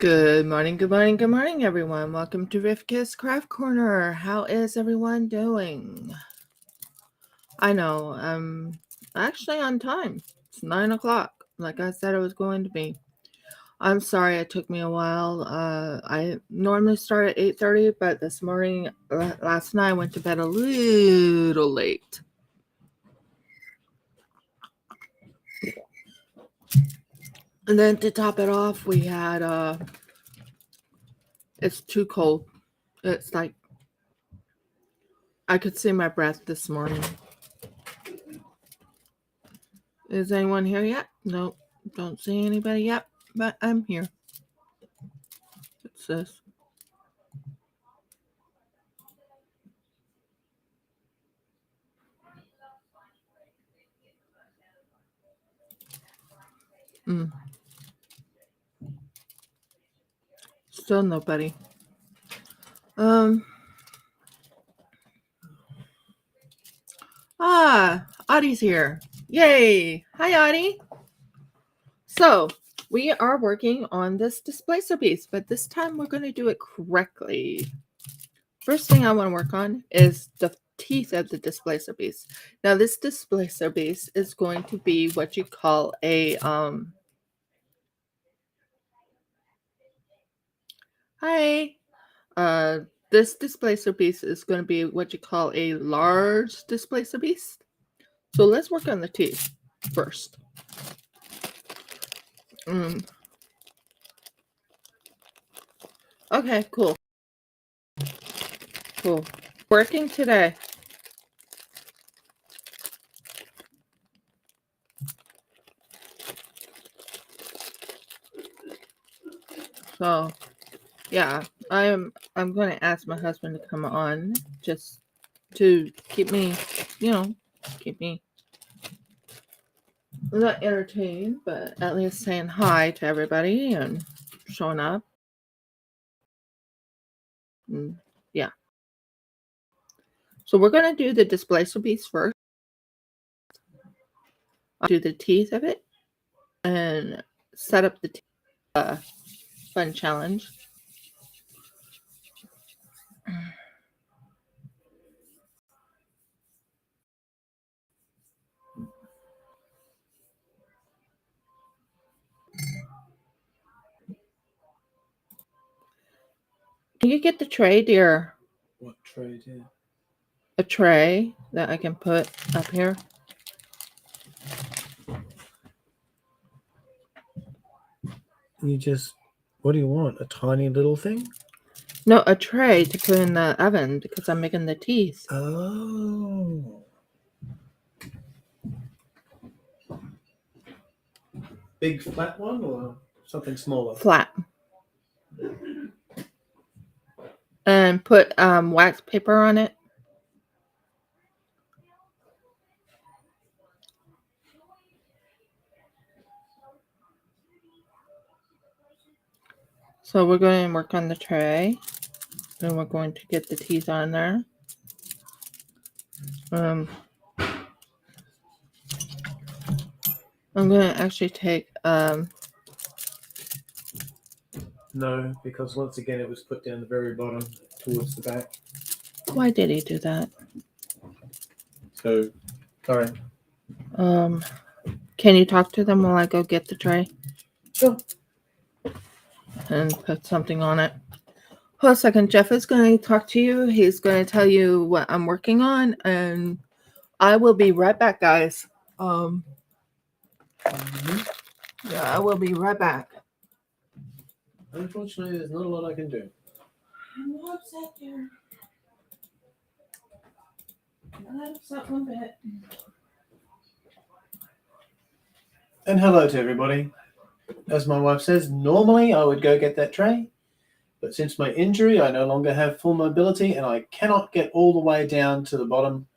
Good morning, good morning, good morning, everyone. Welcome to Rivka's Craft Corner. How is everyone doing? I know, I'm actually on time. It's 9 o'clock, like I said it was going to be. I'm sorry it took me a while. I normally start at 8:30, but this morning, last night, I went to bed a little late. And then to top it off, we had, it's too cold. It's like, I could see my breath this morning. Is anyone here yet? Nope, don't see anybody yet, but I'm here. What's this? Still nobody. Audie's here. Yay! Hi, Audie. So, we are working on this displacer piece, but this time we're going to do it correctly. First thing I want to work on is the teeth of the displacer piece. Now, this displacer piece is going to be what you call a, this displacer piece is going to be what you call a large displacer piece. So let's work on the teeth first. Okay, cool. Cool. Working today. So, yeah, I'm going to ask my husband to come on just to keep me, keep me not entertained, but at least saying hi to everybody and showing up. And yeah. So we're going to do the displacer piece first. I'll do the teeth of it and set up the fun challenge. Can you get the tray, dear? What tray, dear? A tray that I can put up here. What do you want? A tiny little thing? No, a tray to put in the oven because I'm making the teeth. Oh. Big flat one or something smaller? Flat. And put wax paper on it. So we're going to work on the tray. And we're going to get the teeth on there. I'm going to actually take... No, because once again it was put down the very bottom towards the back. Why did he do that? So, sorry. Can you talk to them while I go get the tray? Sure. And put something on it. Hold a second. Jeff is going to talk to you. He's going to tell you what I'm working on. And I will be right back, guys. Yeah, I will be right back. Unfortunately, there's not a lot I can do. I'm not upset, dear. I'm not upset one bit. And hello to everybody. As my wife says, normally I would go get that tray, but since my injury, I no longer have full mobility and I cannot get all the way down to the bottom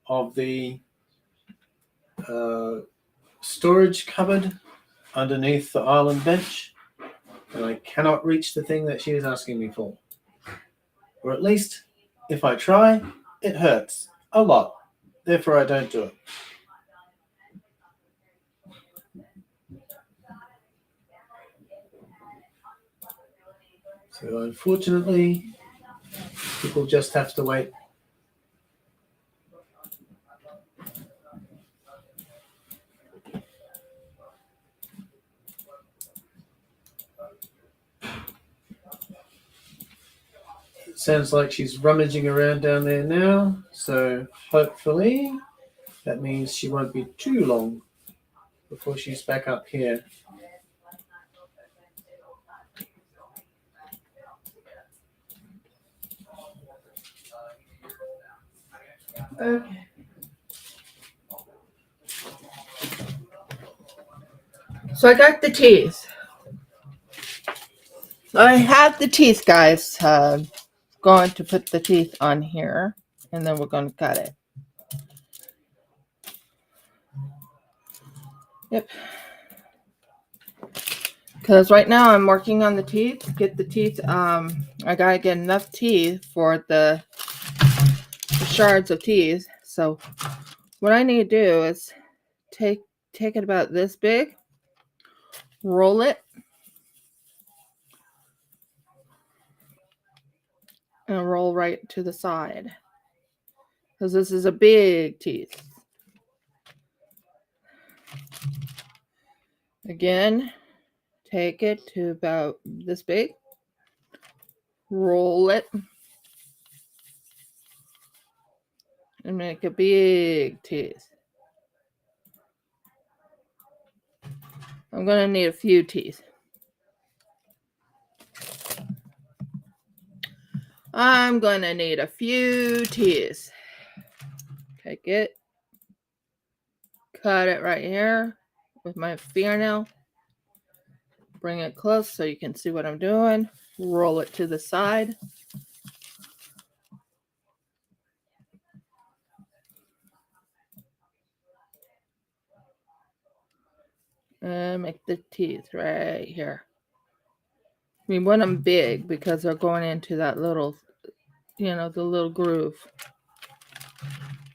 of the storage cupboard underneath the island bench, and I cannot reach the thing that she is asking me for. Or at least, if I try, it hurts a lot. Therefore, I don't do it. So unfortunately, people just have to wait. It sounds like she's rummaging around down there now, so hopefully that means she won't be too long before she's back up here. Okay. So I got the teeth. I have the teeth, guys. Going to put the teeth on here, and then we're going to cut it. Yep. Because right now I'm working on the teeth. Get the teeth. I gotta get enough teeth for the shards of teeth. So what I need to do is take it about this big, roll it, and roll right to the side. Because this is a big teeth. Again, take it to about this big, roll it, and make a big teeth. I'm going to need a few teeth. I'm going to need a few teeth. Take it, cut it right here with my fingernail. Bring it close so you can see what I'm doing. Roll it to the side. And make the teeth right here. We want them big because they're going into that little, the little groove.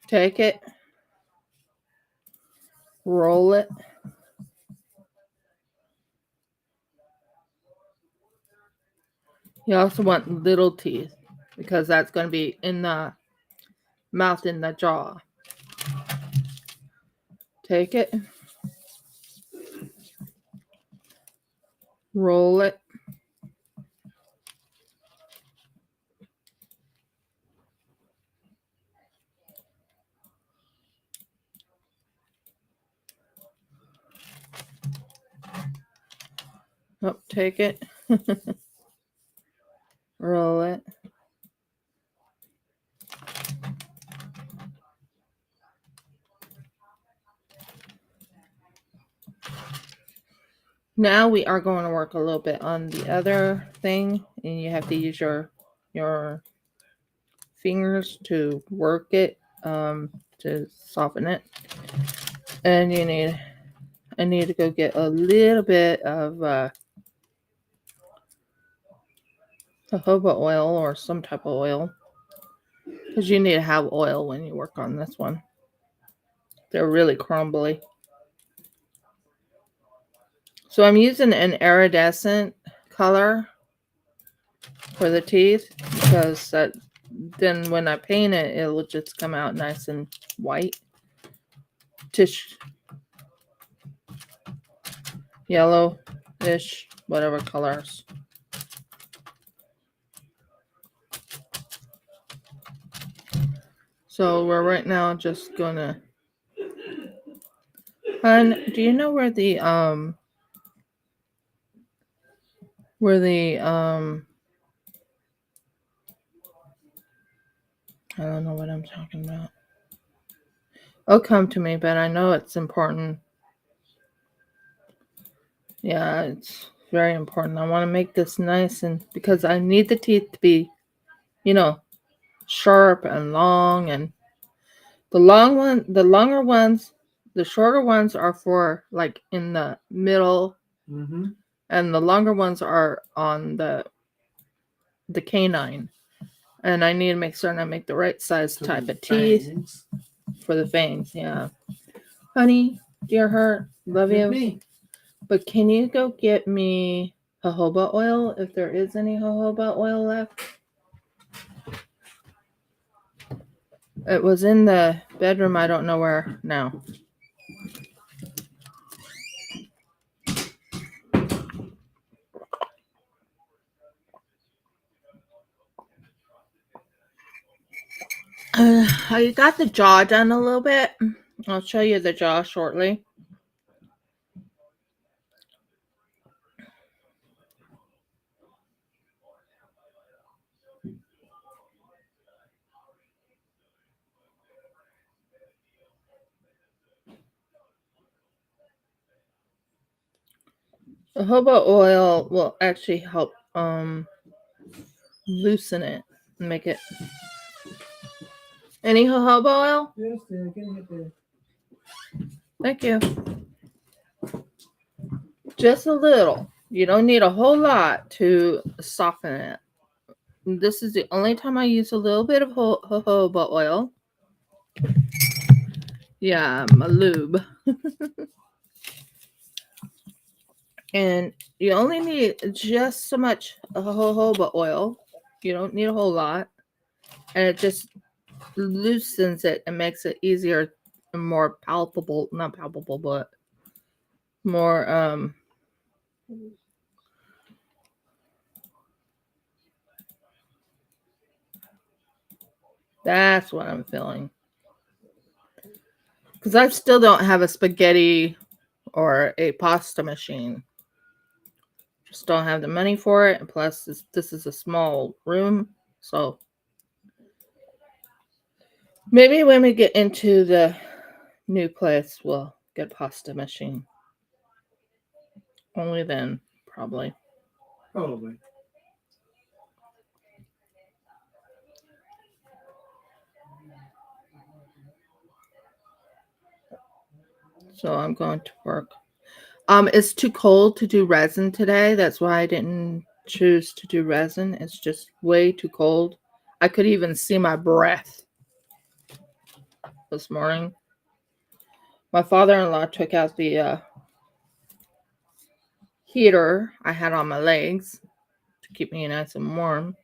Take it, roll it. You also want little teeth because that's going to be in the mouth, in the jaw. Take it, roll it. Oh, take it, roll it. Now we are going to work a little bit on the other thing, and you have to use your fingers to work it, to soften it. And I need to go get a little bit of jojoba oil or some type of oil, because you need to have oil when you work on this one. They're really crumbly. So I'm using an iridescent color for the teeth because then when I paint it, it will just come out nice and white. Yellow-ish, whatever colors. So we're right now just gonna. Hun, do you know where the I don't know what I'm talking about. It'll come to me, but I know it's important. Yeah, it's very important. I want to make this nice, and because I need the teeth to be, sharp and long, and the longer ones, the shorter ones are for like in the middle, and the longer ones are on the canine. And I need to make certain I make the right size type of teeth for the fangs. Yeah, honey, dear heart, love you. Me. But can you go get me jojoba oil, if there is any jojoba oil left. It was in the bedroom. I don't know where now. I got the jaw done a little bit. I'll show you the jaw shortly. The jojoba oil will actually help loosen it and make it. Any jojoba oil? Yes, dear, getting it there. Thank you. Just a little. You don't need a whole lot to soften it. This is the only time I use a little bit of jojoba oil. Yeah, my lube. And you only need just so much jojoba oil. You don't need a whole lot. And it just loosens it and makes it easier and more palpable. Not palpable, but more that's what I'm feeling. Because I still don't have a spaghetti or a pasta machine. Just don't have the money for it. And plus, this is a small room. So maybe when we get into the new place, we'll get a pasta machine. Only then, probably. Probably. So I'm going to work. It's too cold to do resin today. That's why I didn't choose to do resin. It's just way too cold. I could even see my breath this morning. My father-in-law took out the heater I had on my legs to keep me nice and warm.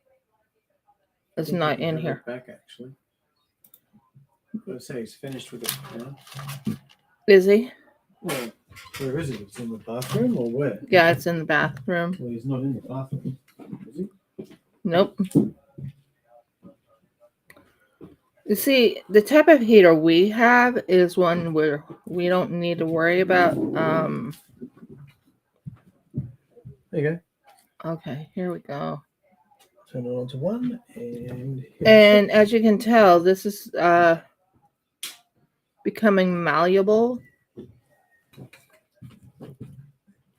It's not in here. Back actually. I'm gonna say he's finished with it now. Is he? Well, where is it? It's in the bathroom or where? Yeah, it's in the bathroom. Well, he's not in the bathroom, is he? Nope. You see, the type of heater we have is one where we don't need to worry about. There you go. Okay, here we go. Turn it on to one, and as you can tell, this is becoming malleable.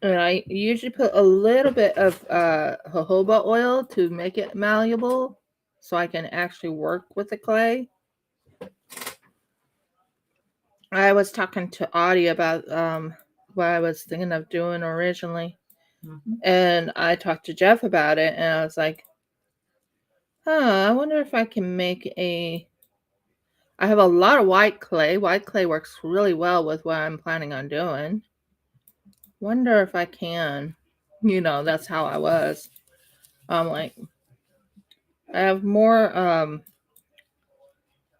And I usually put a little bit of jojoba oil to make it malleable so I can actually work with the clay. I was talking to Audie about what I was thinking of doing originally. Mm-hmm. And I talked to Jeff about it, and I was like, I wonder if I can make I have a lot of white clay. White clay works really well with what I'm planning on doing. Wonder if I can. That's how I was. I'm like, I have more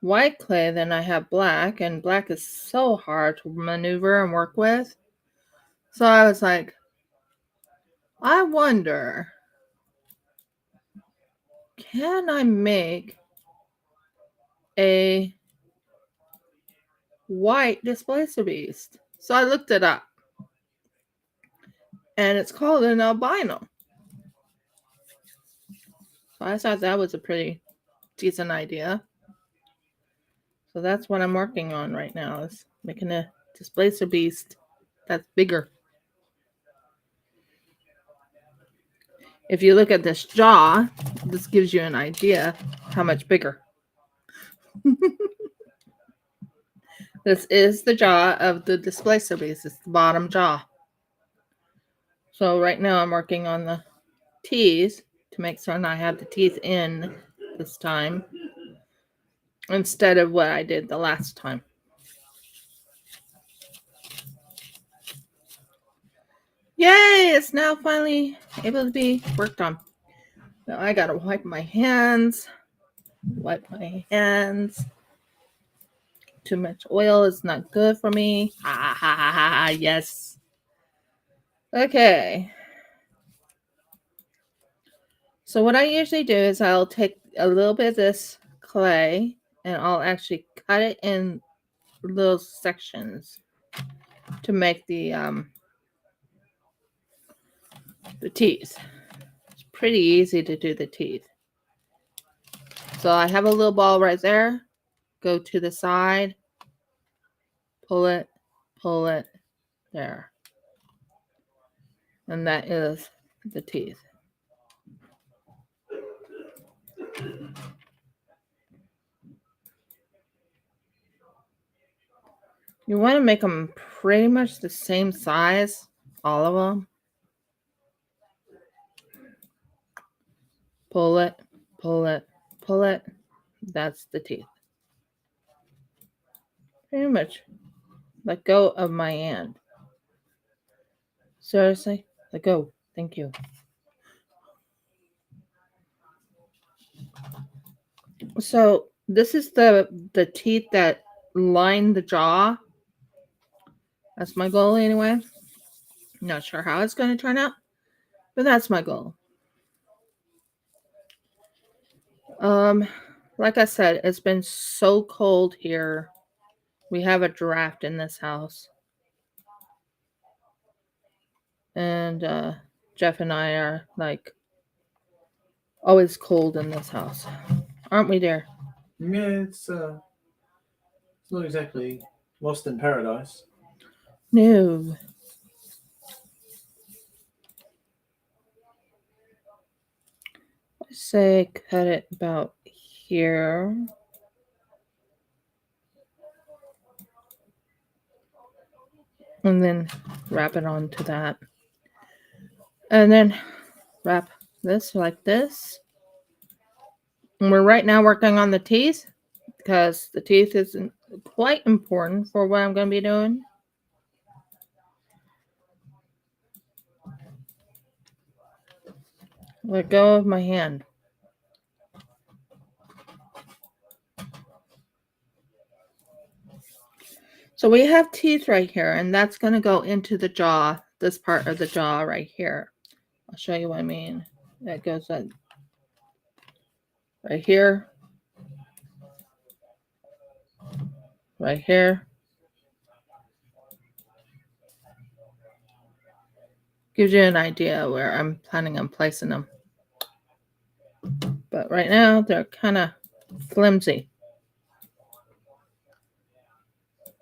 white clay than I have black, and black is so hard to maneuver and work with. So I was like, I wonder, can I make a white displacer beast? So I looked it up, and it's called an albino. So I thought that was a pretty decent idea. So that's what I'm working on right now, is making a displacer beast that's bigger. If you look at this jaw, this gives you an idea how much bigger. This is the jaw of the displacer beast. It's the bottom jaw. So right now I'm working on the teeth to make certain I have the teeth in this time instead of what I did the last time. Yay! It's now finally able to be worked on. Now I gotta wipe my hands. Wipe my hands. Too much oil is not good for me. Ha ha ha ha ha. Yes. Okay. So what I usually do is I'll take a little bit of this clay and I'll actually cut it in little sections to make the teeth. It's pretty easy to do the teeth. So I have a little ball right there. Go to the side. Pull it. Pull it. There. And that is the teeth. You want to make them pretty much the same size, all of them. Pull it, pull it, pull it. That's the teeth. Pretty much. Let go of my hand. Seriously? Let go. Thank you. So this is the teeth that line the jaw. That's my goal anyway. Not sure how it's going to turn out, but that's my goal. Like I said, it's been so cold here. We have a draft in this house. And Jeff and I are like always cold in this house. Aren't we, dear? Yeah, it's not exactly lost in paradise. No. I say cut it about here. And then wrap it onto that. And then wrap this like this. And we're right now working on the teeth because the teeth is quite important for what I'm going to be doing. Let go of my hand. So we have teeth right here, and that's going to go into the jaw, this part of the jaw right here. I'll show you what I mean. That goes right here, right here. Gives you an idea where I'm planning on placing them. But right now, they're kind of flimsy.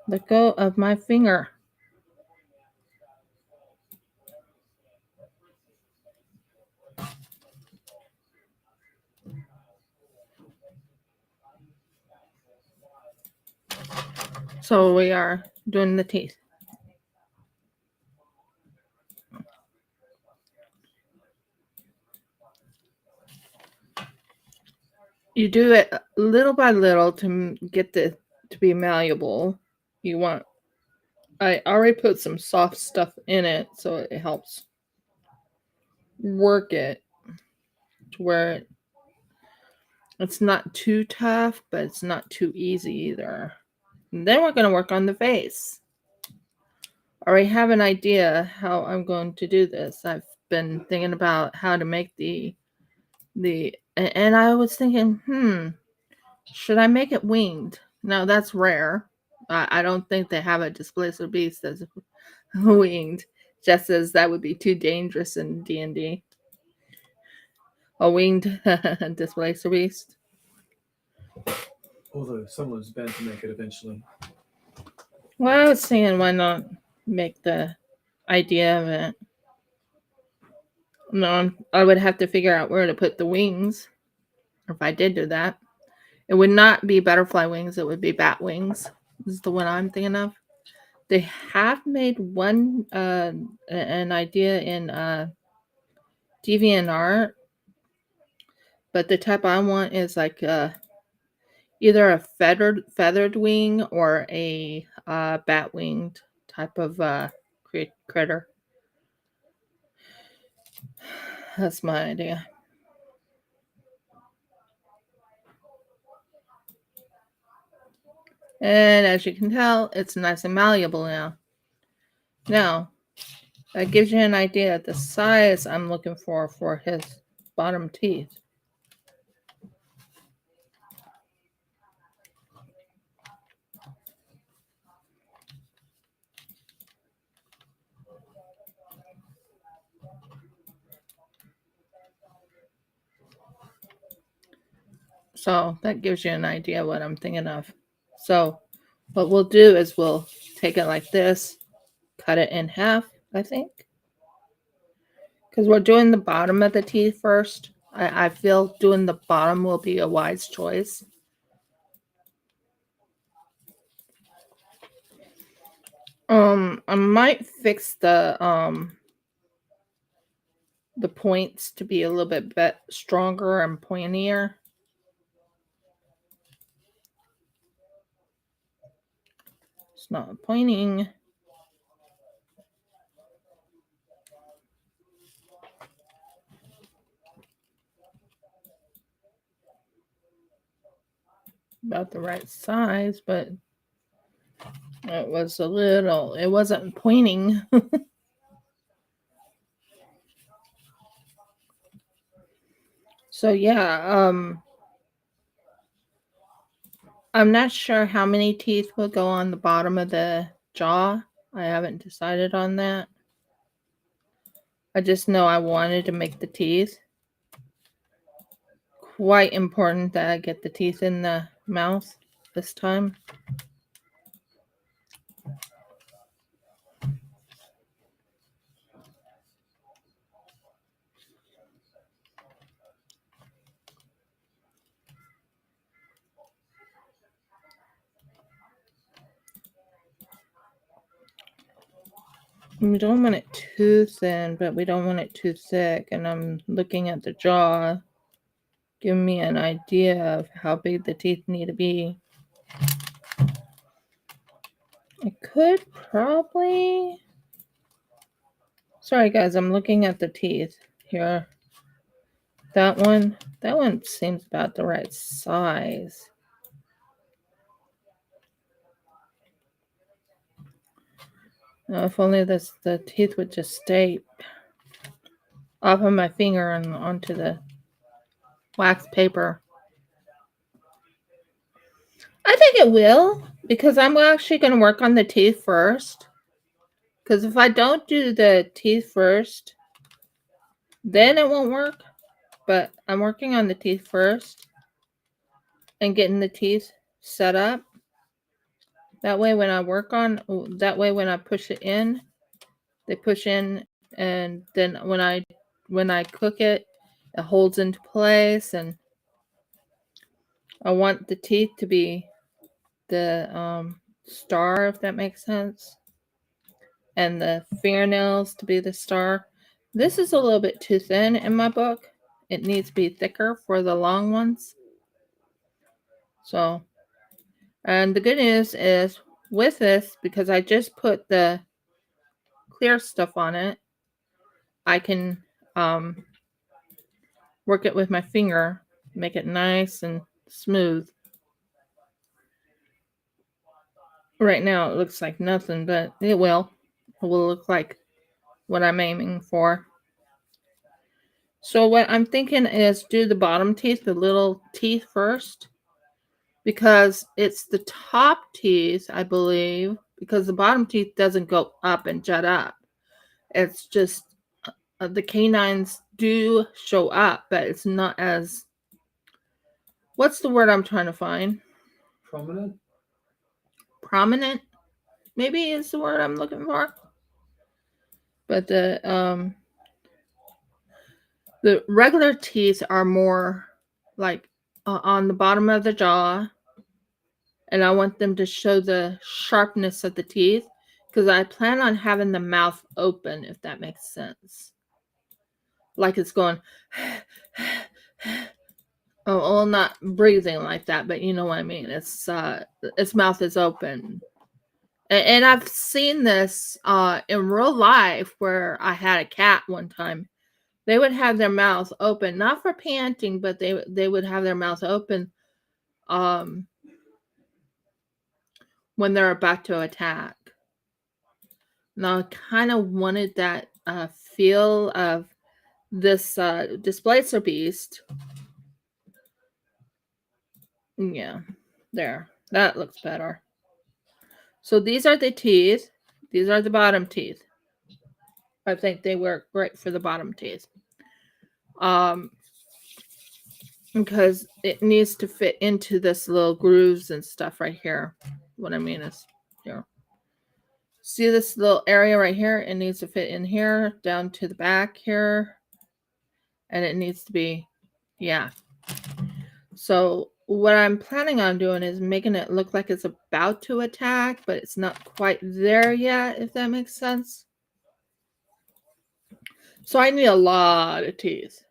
Let go of my finger. So we are doing the teeth. You do it little by little to get to be malleable. I already put some soft stuff in it so it helps work it to where it's not too tough, but it's not too easy either. And then we're going to work on the face. I already have an idea how I'm going to do this. I've been thinking about how to make and I was thinking, should I make it winged? No, that's rare. I don't think they have a displacer beast that's winged, just as that would be too dangerous in D&D. A winged displacer beast. Although someone's bound to make it eventually. Well, I was saying, why not make the idea of it? No, I would have to figure out where to put the wings. If I did do that, it would not be butterfly wings. It would be bat wings. This is the one I'm thinking of. They have made one an idea in DeviantArt, but the type I want is like either a feathered wing or a bat winged type of critter. That's my idea. And as you can tell, it's nice and malleable now. Now, that gives you an idea of the size I'm looking for his bottom teeth. So that gives you an idea what I'm thinking of. So what we'll do is we'll take it like this, cut it in half, I think. Because we're doing the bottom of the teeth first. I feel doing the bottom will be a wise choice. I might fix the points to be a little bit stronger and pointier. It's not pointing. About the right size, but it wasn't pointing. So yeah, I'm not sure how many teeth will go on the bottom of the jaw. I haven't decided on that. I just know I wanted to make the teeth. Quite important that I get the teeth in the mouth this time. We don't want it too thin, but we don't want it too thick. And I'm looking at the jaw, giving me an idea of how big the teeth need to be. I could probably... Sorry guys, I'm looking at the teeth here. That one seems about the right size. Now, if only the teeth would just stay off of my finger and onto the wax paper. I think it will, because I'm actually going to work on the teeth first. Because if I don't do the teeth first, then it won't work. But I'm working on the teeth first and getting the teeth set up. That way when I push it in, they push in, and then when I cook it, it holds into place. And I want the teeth to be the star, if that makes sense, and the fingernails to be the star. This is a little bit too thin in my book. It needs to be thicker for the long ones. So, and the good news is with this, because I just put the clear stuff on it, I can work it with my finger, make it nice and smooth. Right now it looks like nothing, but it will look like what I'm aiming for. So what I'm thinking is do the bottom teeth, the little teeth first, because it's the top teeth, I believe, because the bottom teeth doesn't go up and jut up. It's just the canines do show up, but it's not as, what's the word I'm trying to find? Prominent? Prominent, maybe is the word I'm looking for. But the regular teeth are more like on the bottom of the jaw, and I want them to show the sharpness of the teeth, because I plan on having the mouth open, if that makes sense. Like it's going, oh, well, not breathing like that, but you know what I mean. Its mouth is open. And I've seen this in real life, where I had a cat one time they would have their mouth open, not for panting, but they would have their mouth open when they're about to attack. Now I kind of wanted that feel of this displacer beast. Yeah, there. That looks better. So these are the teeth. These are the bottom teeth. I think they work great for the bottom teeth. Because it needs to fit into this little grooves and stuff right here. What I mean is here. See this little area right here? It needs to fit in here, down to the back here. And it needs to be, yeah. So what I'm planning on doing is making it look like it's about to attack, but it's not quite there yet, if that makes sense. So I need a lot of teeth.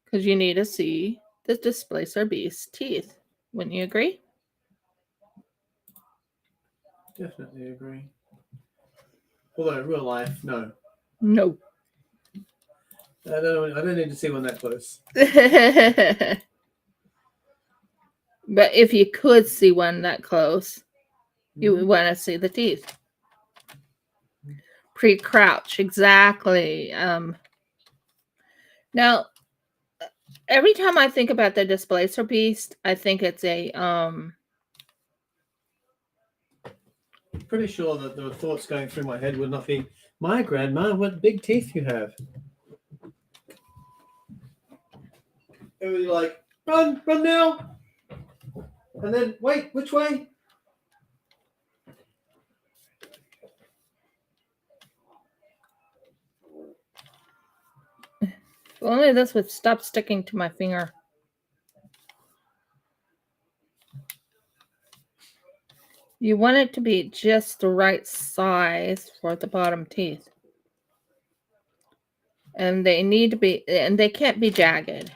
Because you need to see the displacer beast's teeth. Wouldn't you agree? Definitely agree. Although in real life, no. No. I don't need to see one that close. But if you could see one that close, you would want to see the teeth. Pre-crouch, exactly. Now, every time I think about the displacer beast, I think it's a Pretty sure that the thoughts going through my head would not be, my grandma, what big teeth you have. It would be like, run now. And then, wait, which way? if only this would stop sticking to my finger. You want it to be just the right size for the bottom teeth. And they need to be, and they can't be jagged.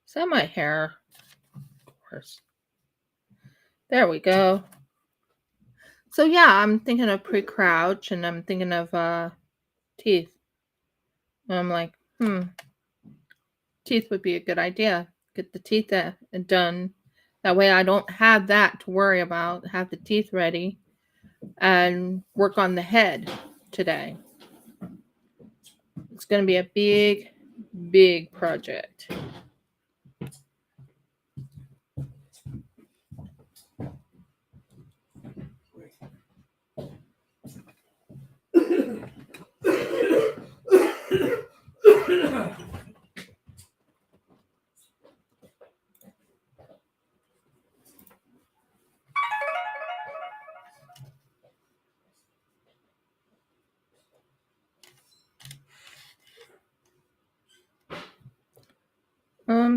Is that my hair? Of course. There we go. So yeah, I'm thinking of pre-crouch and I'm thinking of teeth. And I'm like, teeth would be a good idea. Get the teeth done. That way I don't have that to worry about. Have the teeth ready and work on the head today. It's going to be a big, big project.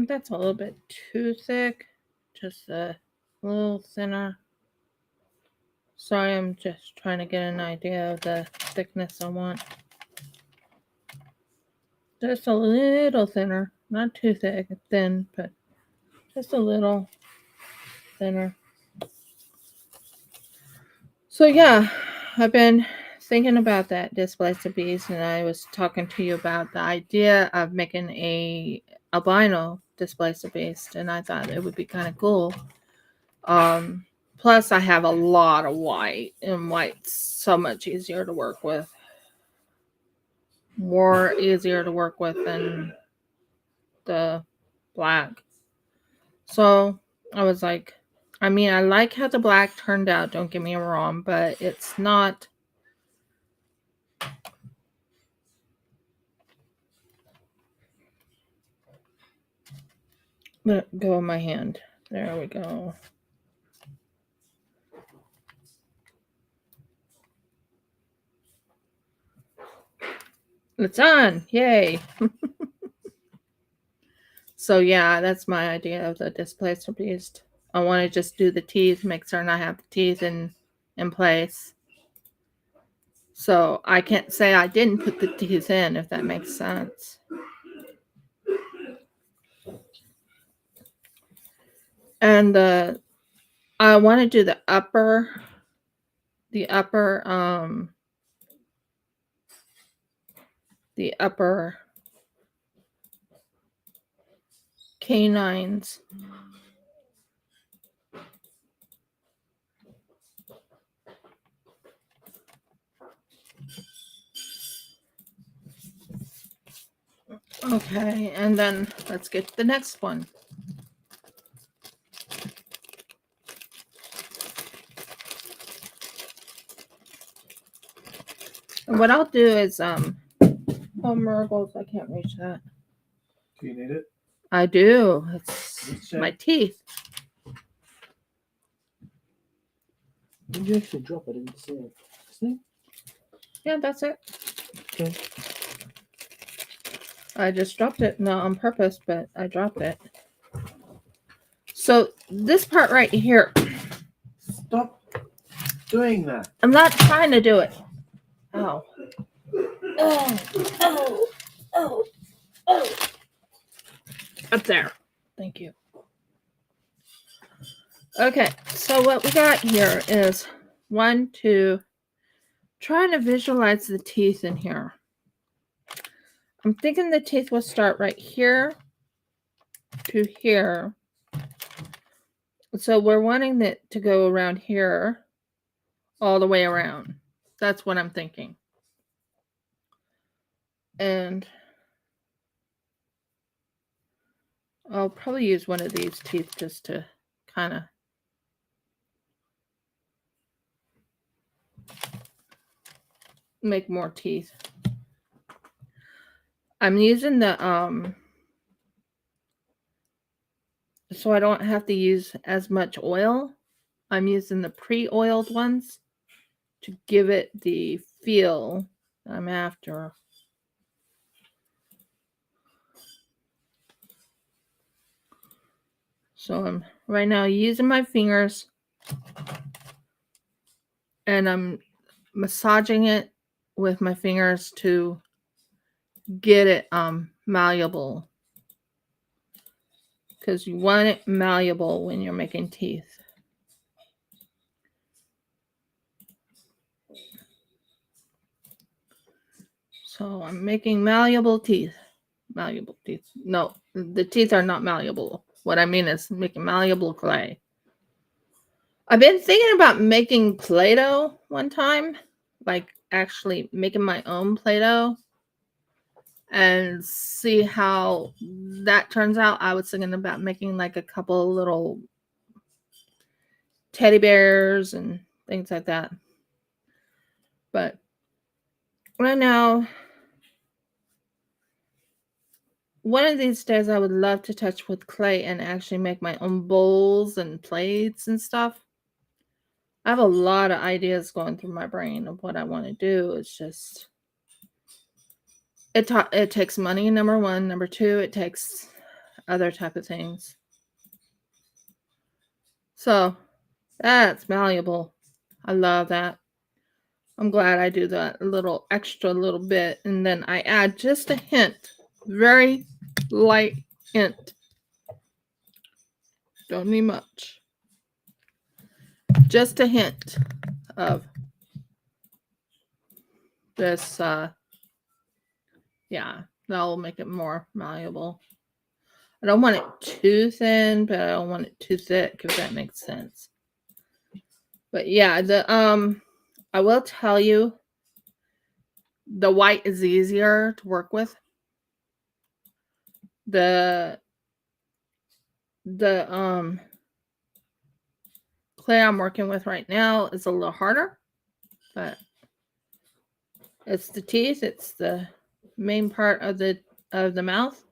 That's a little bit too thick. Just a little thinner. Sorry, I'm just trying to get an idea of the thickness I want. Just a little thinner. Not too thick, thin, but just a little thinner. So yeah, I've been thinking about that displacer beast, and I was talking to you about the idea of making a albino displacer beast, and I thought it would be kind of cool. Plus, I have a lot of white, and white's so much easier to work with. More easier to work with than the black. So I was like, I mean, I like how the black turned out, don't get me wrong, but it's not. Let go of my hand. There we go. It's on. Yay. So yeah, that's my idea of the displacer beast. I want to just do the teeth, make certain I have the teeth in place. So I can't say I didn't put the teeth in, if that makes sense. And I want to do the the upper canines. Okay, and then let's get to the next one. And what I'll do is oh, Murgles, I can't reach that. Do you need it? I do. It's my teeth. Did you actually drop it? I didn't see it. See? Yeah, that's it. Okay. I just dropped it, not on purpose, but I dropped it. So this part right here. Stop doing that. I'm not trying to do it. Ow. Oh, oh, oh, oh. Up there. Thank you. Okay, so what we got here is 1, 2. Trying to visualize the teeth in here. I'm thinking the teeth will start right here to here. So we're wanting it to go around here all the way around. That's what I'm thinking. And I'll probably use one of these teeth just to kind of make more teeth. I'm using the so I don't have to use as much oil. I'm using the pre-oiled ones to give it the feel I'm after. So I'm right now using my fingers and I'm massaging it with my fingers to get it malleable, because you want it malleable when you're making teeth. So I'm making malleable teeth. Malleable teeth. No, the teeth are not malleable. What I mean is making malleable clay. I've been thinking about making Play-Doh one time, like actually making my own Play-Doh and see how that turns out. I was thinking about making like a couple little teddy bears and things like that. But right now, one of these days I would love to touch with clay and actually make my own bowls and plates and stuff. I have a lot of ideas going through my brain of what I want to do. It's just it takes money, number one. Number two, it takes other type of things. So that's malleable. I love that. I'm glad I do that a little extra little bit, and then I add just a hint, very light hint. Don't need much. Just a hint of this, yeah, that'll make it more malleable. I don't want it too thin, but I don't want it too thick, if that makes sense. But yeah, I will tell you, the white is easier to work with. The clay I'm working with right now is a little harder, but it's the teeth, it's the main part of the mouth.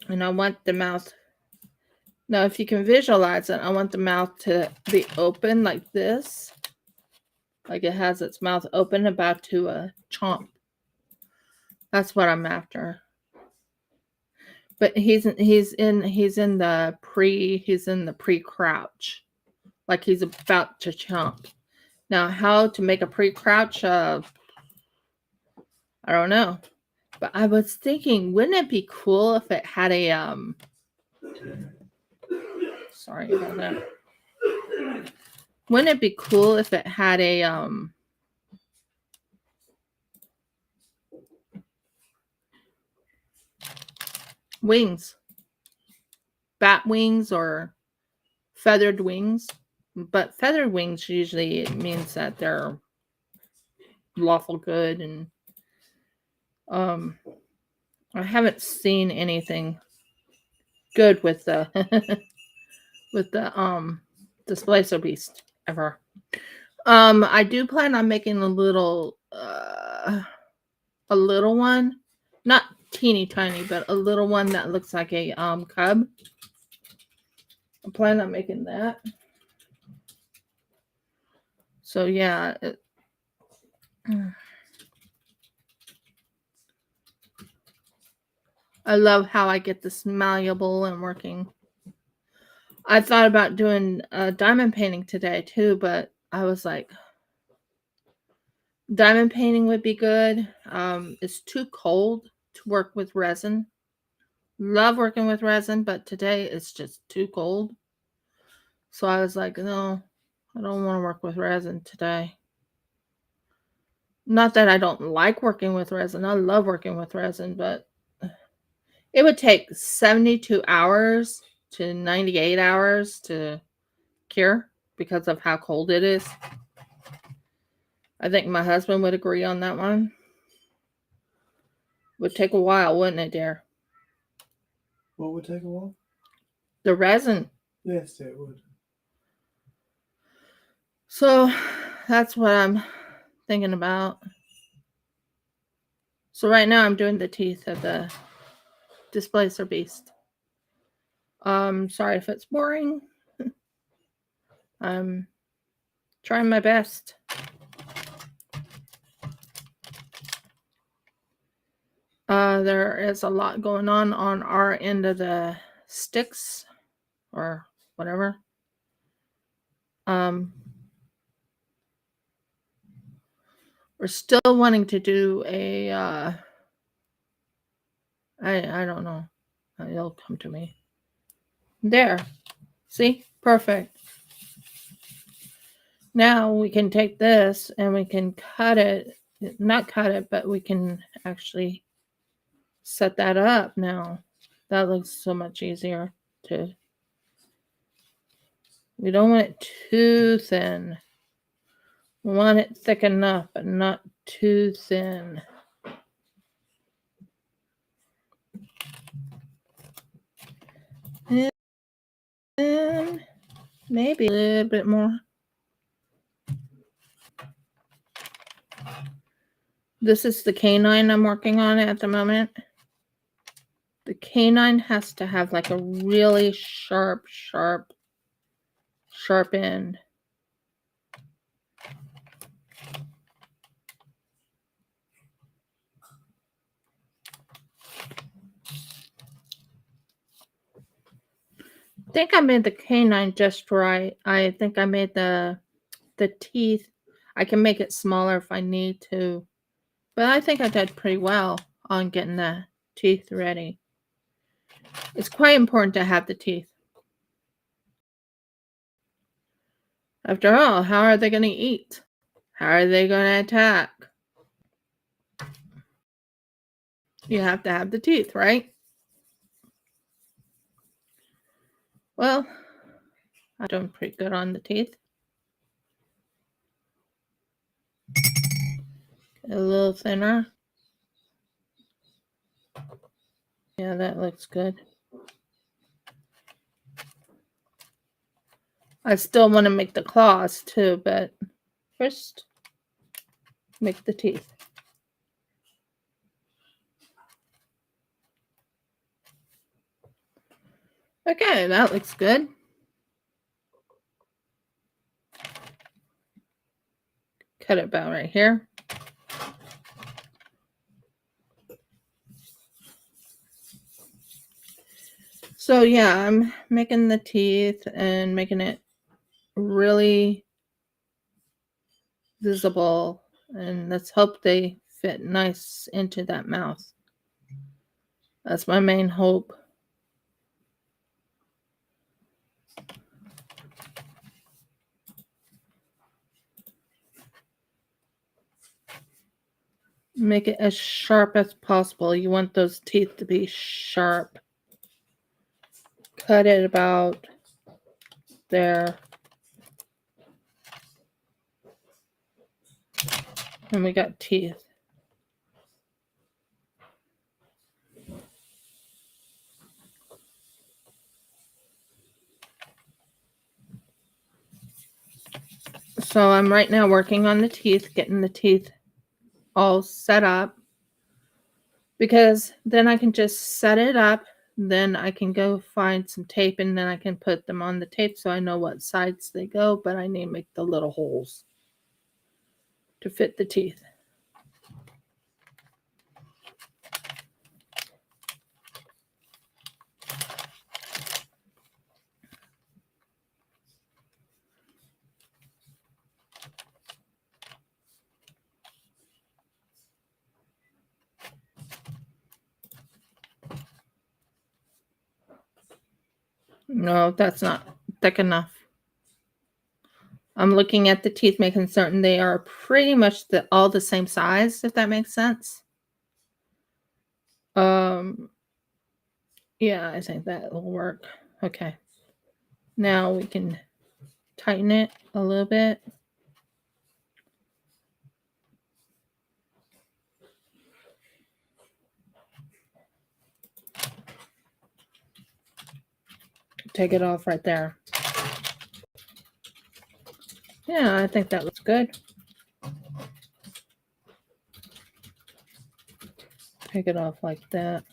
And I want the mouth, now if you can visualize it, I want the mouth to be open like this, like it has its mouth open about to chomp. That's what I'm after. But he's in the pre-crouch, like he's about to chomp. Now, how to make a pre-crouch? I don't know, but I was thinking, wouldn't it be cool if it had a sorry about that. Wouldn't it be cool if it had a wings, bat wings or feathered wings? But feathered wings usually it means that they're lawful good, and I haven't seen anything good with the with the displacer beast ever. I do plan on making a little one, not teeny tiny, but a little one that looks like a cub. I plan on making that. So yeah, I love how I get this malleable and working. I thought about doing diamond painting today too, but I was like, diamond painting would be good. It's too cold to work with resin. Love working with resin, but today it's just too cold. So I was like, no, I don't want to work with resin today. Not that I don't like working with resin. I love working with resin, but it would take 72 hours to 98 hours to cure because of how cold it is. I think my husband would agree on that one. Would take a while, wouldn't it, dear? What would take a while? The resin. Yes, it would. So that's what I'm thinking about. So right now I'm doing the teeth of the displacer beast. Sorry if it's boring. I'm trying my best. There is a lot going on our end of the sticks or whatever. We're still wanting to do a I don't know. It'll come to me. There. See? Perfect. Now we can take this and we can cut it. Not cut it, but we can actually set that up now. That looks so much easier to. We don't want it too thin. We want it thick enough, but not too thin. And maybe a little bit more. This is the canine I'm working on at the moment. The canine has to have like a really sharp end. I think I made the canine just right. I think I made the teeth. I can make it smaller if I need to. But I think I did pretty well on getting the teeth ready. It's quite important to have the teeth. After all, how are they going to eat? How are they going to attack? You have to have the teeth, right? Well, I'm doing pretty good on the teeth. A little thinner. Yeah, that looks good. I still want to make the claws too, but first, make the teeth. Okay, that looks good. Cut it about right here. So yeah, I'm making the teeth and making it really visible, and let's hope they fit nice into that mouth. That's my main hope. Make it as sharp as possible. You want those teeth to be sharp. Cut it about there. And we got teeth. So I'm right now working on the teeth, getting the teeth all set up. Because then I can just set it up. Then I can go find some tape and then I can put them on the tape so I know what sides they go. But I need to make the little holes to fit the teeth. No, that's not thick enough. I'm looking at the teeth, making certain they are pretty much all the same size, if that makes sense. Yeah, I think that will work. Okay. Now we can tighten it a little bit. Take it off right there. Yeah, I think that looks good. Take it off like that.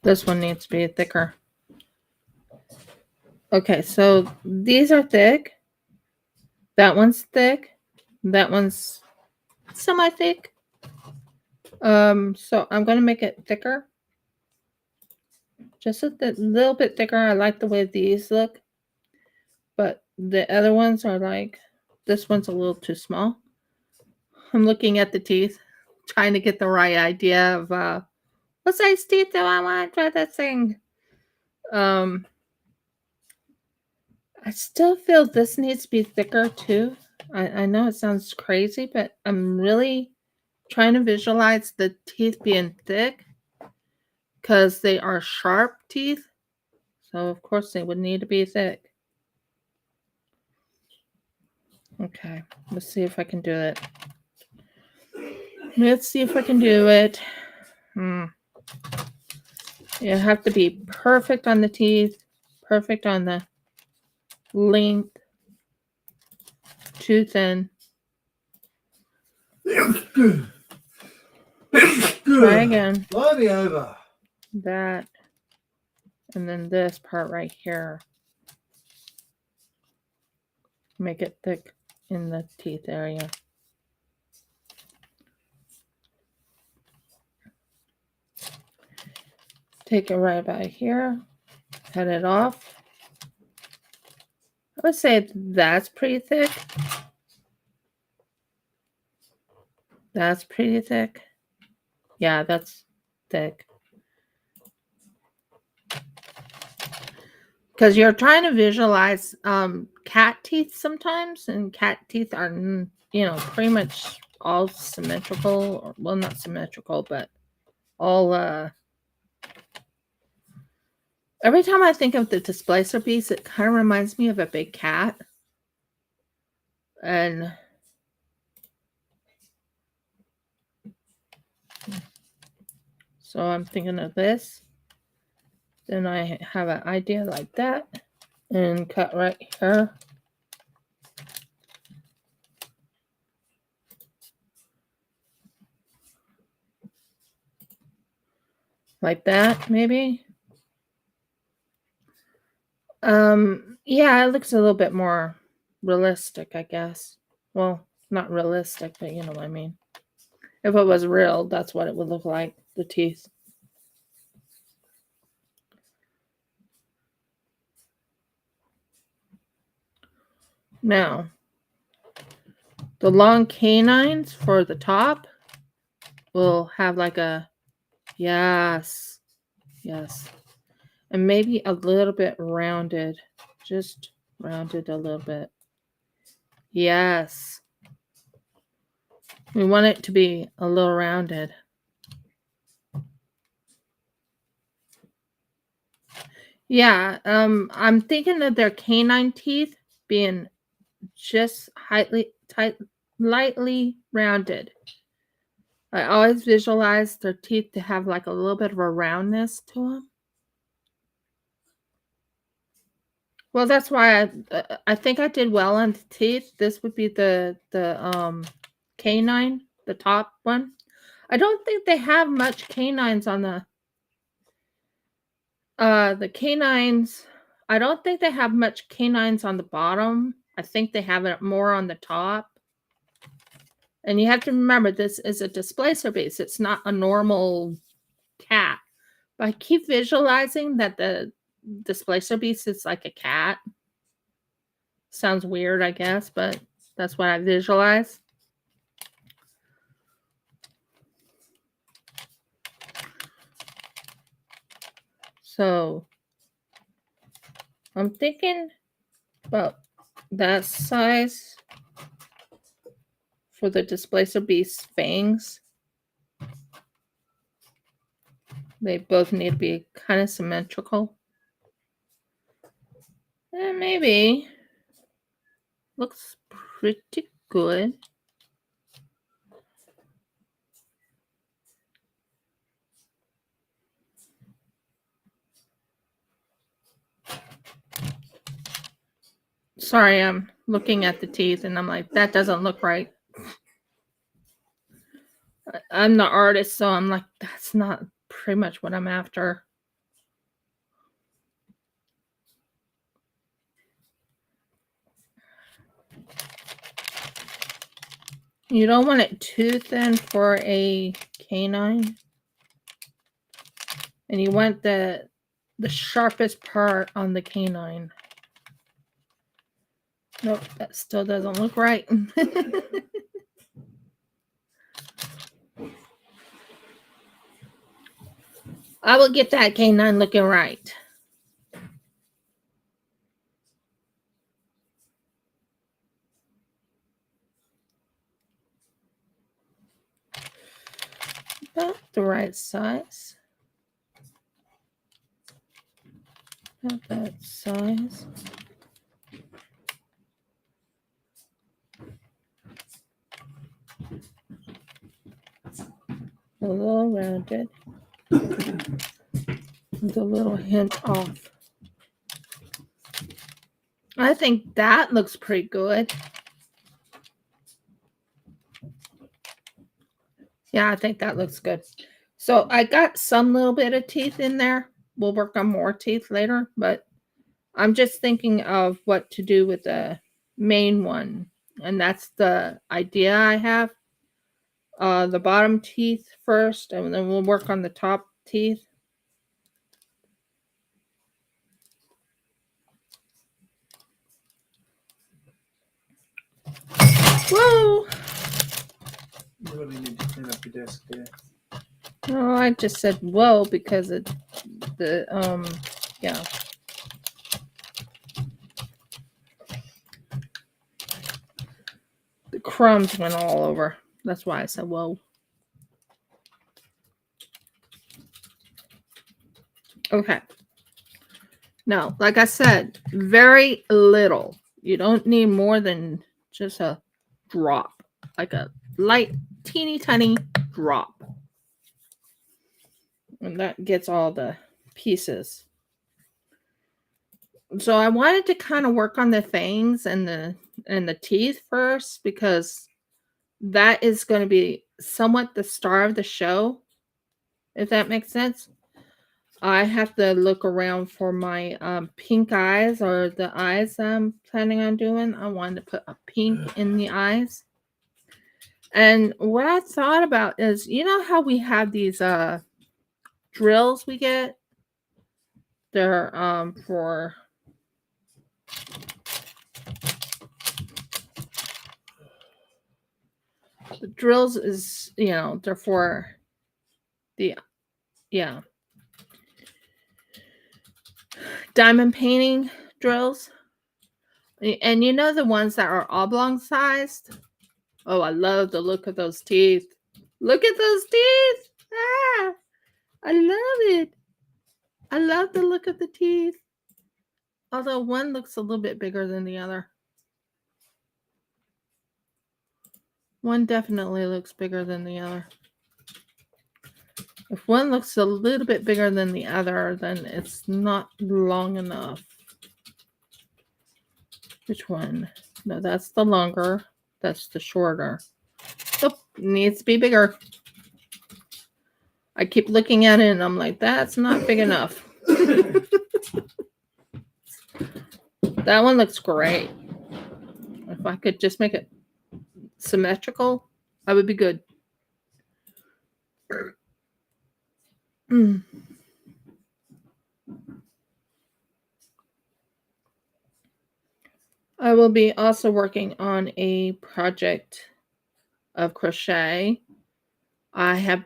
This one needs to be thicker. Okay, so these are thick. That one's thick. That one's semi-thick. So I'm going to make it thicker. Just a little bit thicker. I like the way these look. But the other ones are like, this one's a little too small. I'm looking at the teeth, trying to get the right idea of what size teeth do I want for this thing. I still feel this needs to be thicker too. I know it sounds crazy, but I'm really trying to visualize the teeth being thick because they are sharp teeth. So, of course, they would need to be thick. Okay, let's see if I can do it. Let's see if I can do it. You have to be perfect on the teeth, perfect on the length, too thin. Try again. Blow me over. That. And then this part right here. Make it thick in the teeth area. Take it right about here. Cut it off. I would say that's pretty thick. That's pretty thick. Yeah, that's thick. Because you're trying to visualize cat teeth sometimes, and cat teeth are, pretty much all symmetrical. Or, well, not symmetrical, but all. Every time I think of the displacer piece, it kind of reminds me of a big cat. And so I'm thinking of this. Then I have an idea like that. And cut right here. Like that, maybe. Yeah, it looks a little bit more realistic, I guess. Well, not realistic, but you know what I mean. If it was real, that's what it would look like, the teeth. Now, The long canines for the top will have like a yes. And maybe a little bit rounded. Just rounded a little bit. Yes. We want it to be a little rounded. Yeah, I'm thinking of their canine teeth being just lightly rounded. I always visualize their teeth to have like a little bit of a roundness to them. Well, that's why I think I did well on the teeth. This would be the canine, the top one. I don't think they have much canines on the canines. I don't think they have much canines on the bottom. I think they have it more on the top. And you have to remember this is a displacer base. It's not a normal cat. But I keep visualizing that the displacer beast is like a cat. Sounds weird, I guess, but that's what I visualize. So I'm thinking about that size for the displacer beast fangs. They both need to be kind of symmetrical. And maybe looks pretty good. Sorry, I'm looking at the teeth and I'm like, that doesn't look right. I'm the artist, so I'm like, that's not pretty much what I'm after. You don't want it too thin for a canine. And you want the sharpest part on the canine. Nope, that still doesn't look right. I will get that canine looking right. About the right size. About that size. A little rounded. With a little hint off. I think that looks pretty good. Yeah, I think that looks good. So I got some little bit of teeth in there. We'll work on more teeth later, but I'm just thinking of what to do with the main one. And that's the idea I have. The bottom teeth first, and then we'll work on the top teeth. Whoa! You really need to clean up your desk, dear. No, I just said whoa because of the yeah. The crumbs went all over. That's why I said whoa. Okay. Now, like I said, very little. You don't need more than just a drop, like a light, teeny tiny drop. And that gets all the pieces. So I wanted to kind of work on the fangs and the teeth first because that is going to be somewhat the star of the show, if that makes sense. I have to look around for my pink eyes or the eyes I'm planning on doing. I wanted to put a pink in the eyes. And what I thought about is, you know how we have these drills we get? They're for The drills is, they're for the, diamond painting drills. And the ones that are oblong sized. Oh, I love the look of those teeth. Look at those teeth. Ah, I love it. I love the look of the teeth. Although one looks a little bit bigger than the other. One definitely looks bigger than the other. If one looks a little bit bigger than the other, then it's not long enough. Which one? No, that's the longer. That's the shorter. Oh, needs to be bigger. I keep looking at it and I'm like, that's not big enough. That one looks great. If I could just make it symmetrical, I would be good. I will be also working on a project of crochet. I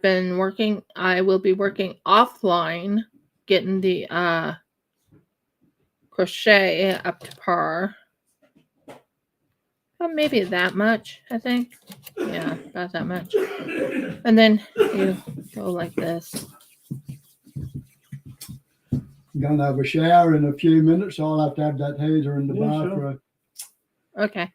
will be working offline, getting the crochet up to par. Well, maybe that much, I think. Yeah, about that much. And then you go like this. I'm going to have a shower in a few minutes, so I'll have to have that heater in the bathroom. Sure. Okay.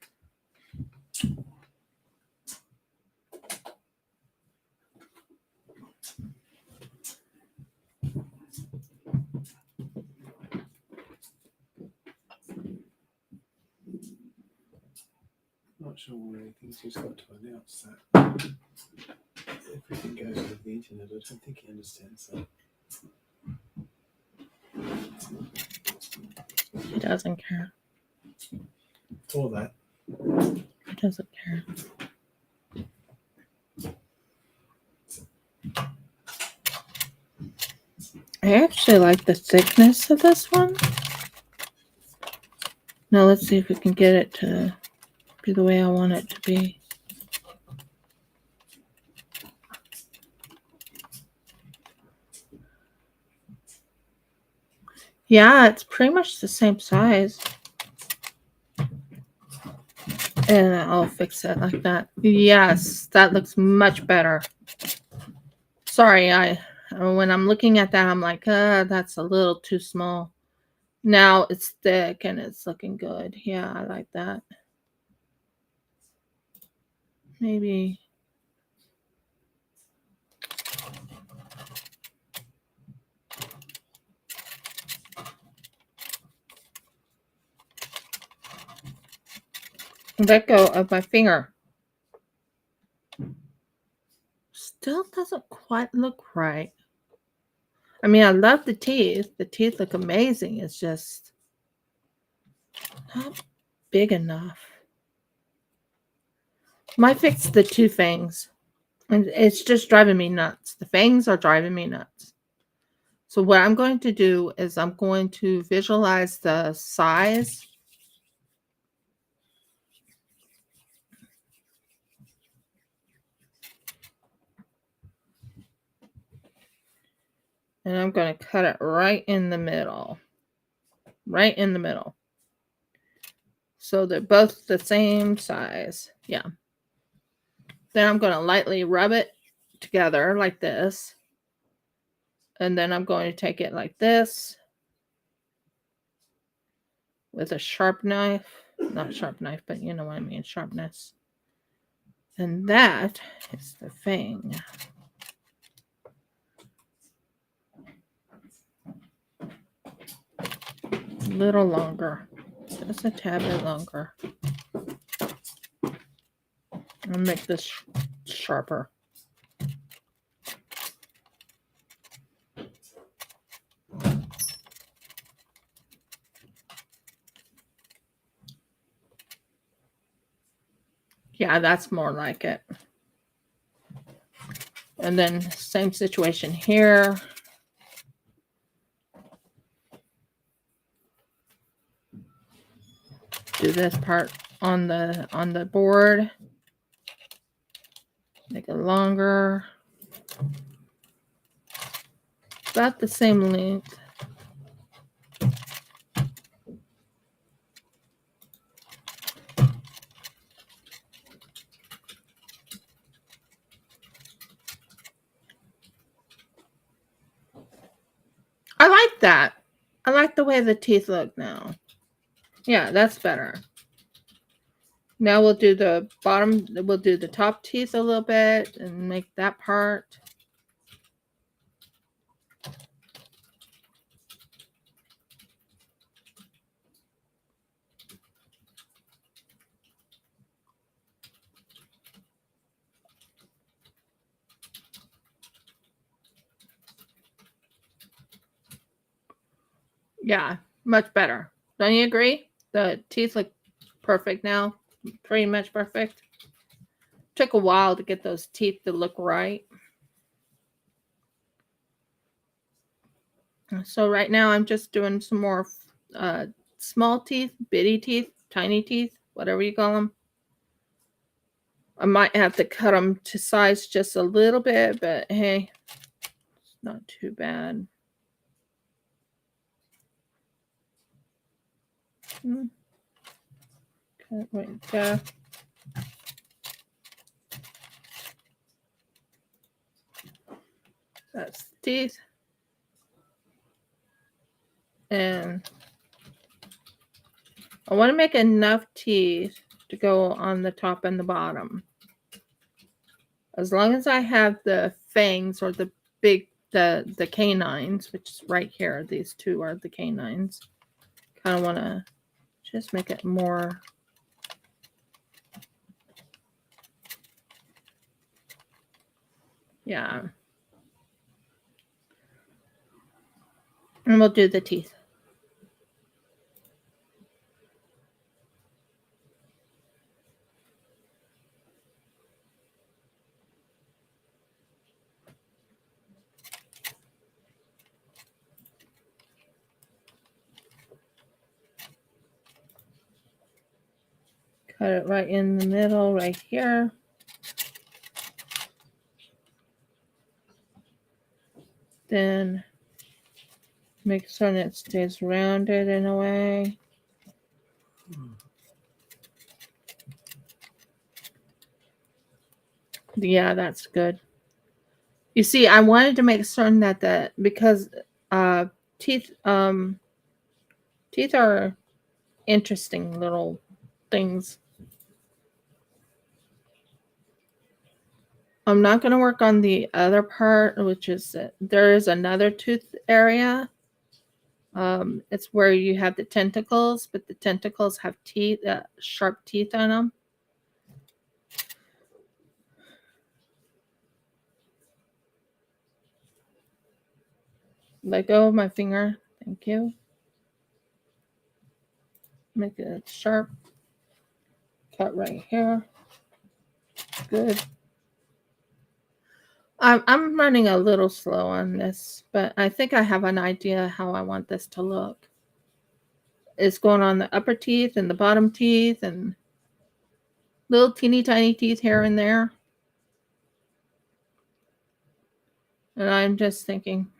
Not sure why he thinks he's got to announce that. Everything goes with the internet. I don't think he understands that. He doesn't care. Or that. He doesn't care. I actually like the thickness of this one. Now let's see if we can get it to be the way I want it to be. Yeah, it's pretty much the same size. And I'll fix it like that. Yes, that looks much better. Sorry, when I'm looking at that, I'm like, that's a little too small. Now it's thick and it's looking good. Yeah, I like that. Maybe. Let go of my finger. Still doesn't quite look right. I mean, I love the teeth. The teeth look amazing. It's just not big enough. Might fix the two fangs. And it's just driving me nuts. The fangs are driving me nuts. So what I'm going to do is I'm going to visualize the size. And I'm going to cut it right in the middle. Right in the middle. So they're both the same size. Yeah. Then I'm going to lightly rub it together like this. And then I'm going to take it like this. With a sharp knife. Not sharp knife, but you know what I mean. Sharpness. And that is the fang. A little longer. Just a tad bit longer. I'll make this sharper. Yeah, that's more like it. And then same situation here. Do this part on the board. Make it longer. About the same length. I like that. I like the way the teeth look now. Yeah, that's better. Now we'll do the bottom, we'll do the top teeth a little bit and make that part. Yeah, much better. Don't you agree? The teeth look perfect now. Pretty much perfect. Took a while to get those teeth to look right. So right now I'm just doing some more small teeth, bitty teeth, tiny teeth, whatever you call them. I might have to cut them to size just a little bit, but hey, it's not too bad. Cut right there. That's the teeth. And I want to make enough teeth to go on the top and the bottom. As long as I have the fangs or the big, the canines, which is right here. These two are the canines. Kind of want to just make it more. Yeah. And we'll do the teeth. Cut it right in the middle, right here. Then make sure that it stays rounded in a way. Yeah, that's good. You see, I wanted to make certain that because teeth teeth are interesting little things. I'm not going to work on the other part, which is there is another tooth area. It's where you have the tentacles, but the tentacles have teeth, sharp teeth on them. Let go of my finger. Thank you. Make it sharp. Cut right here. Good. I'm running a little slow on this, but I think I have an idea how I want this to look. It's going on the upper teeth and the bottom teeth and little teeny tiny teeth here and there. And I'm just thinking,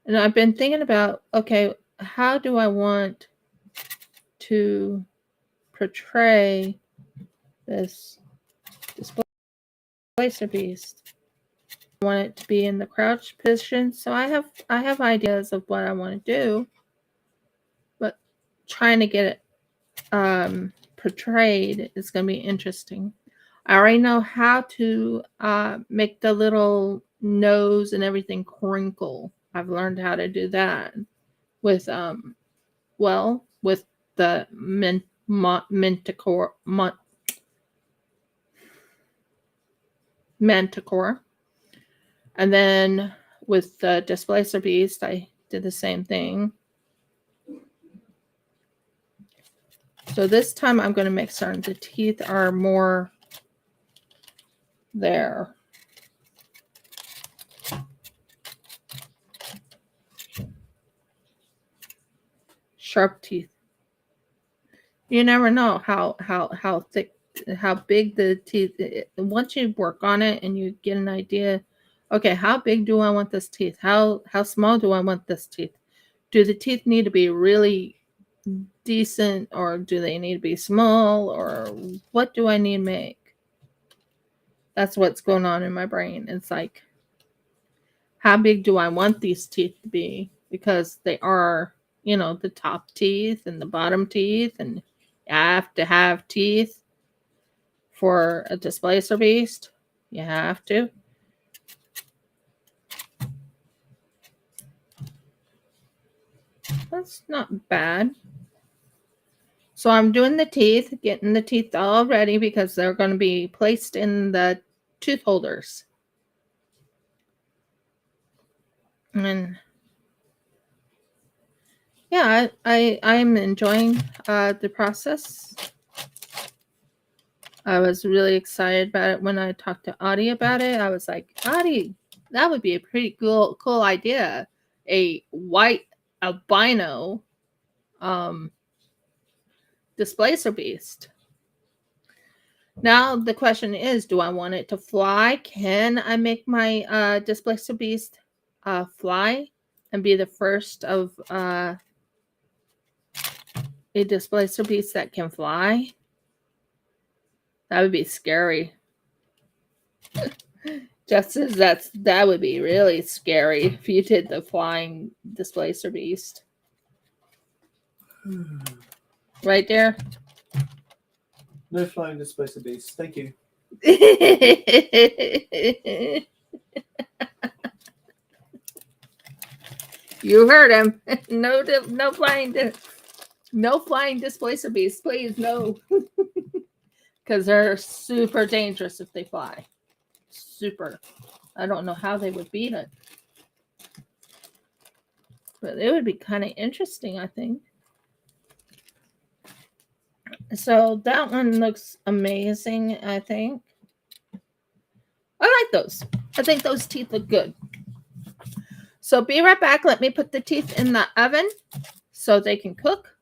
And I've been thinking about, okay, how do I want to portray this displacer beast? I want it to be in the crouch position. So I have ideas of what I want to do, but trying to get it portrayed is going to be interesting. I already know how to make the little nose and everything crinkle. I've learned how to do that with with the manticore, and then with the displacer beast, I did the same thing. So this time I'm going to make certain the teeth are more there. Sharp teeth. You never know how thick how big the teeth. Once you work on it and you get an idea, okay, how big do I want this teeth? How small do I want this teeth? Do the teeth need to be really decent, or do they need to be small, or what do I need to make? That's what's going on in my brain. It's like, how big do I want these teeth to be? Because they are, the top teeth and the bottom teeth, and you have to have teeth for a displacer beast. You have to. That's not bad. So I'm doing the teeth, getting the teeth all ready because they're going to be placed in the tooth holders. And yeah, I'm enjoying the process. I was really excited about it when I talked to Audie about it. I was like, Audie, that would be a pretty cool idea. A white albino displacer beast. Now the question is, do I want it to fly? Can I make my displacer beast fly and be the first of a displacer beast that can fly? That would be scary. Just as that would be really scary if you did the flying displacer beast. Right there? No flying displacer beasts. Thank you. You heard him. No flying displacer beasts, please, no. Because they're super dangerous if they fly. Super. I don't know how they would beat it. But it would be kind of interesting, I think. So that one looks amazing, I think. I like those. I think those teeth look good. So be right back. Let me put the teeth in the oven so they can cook.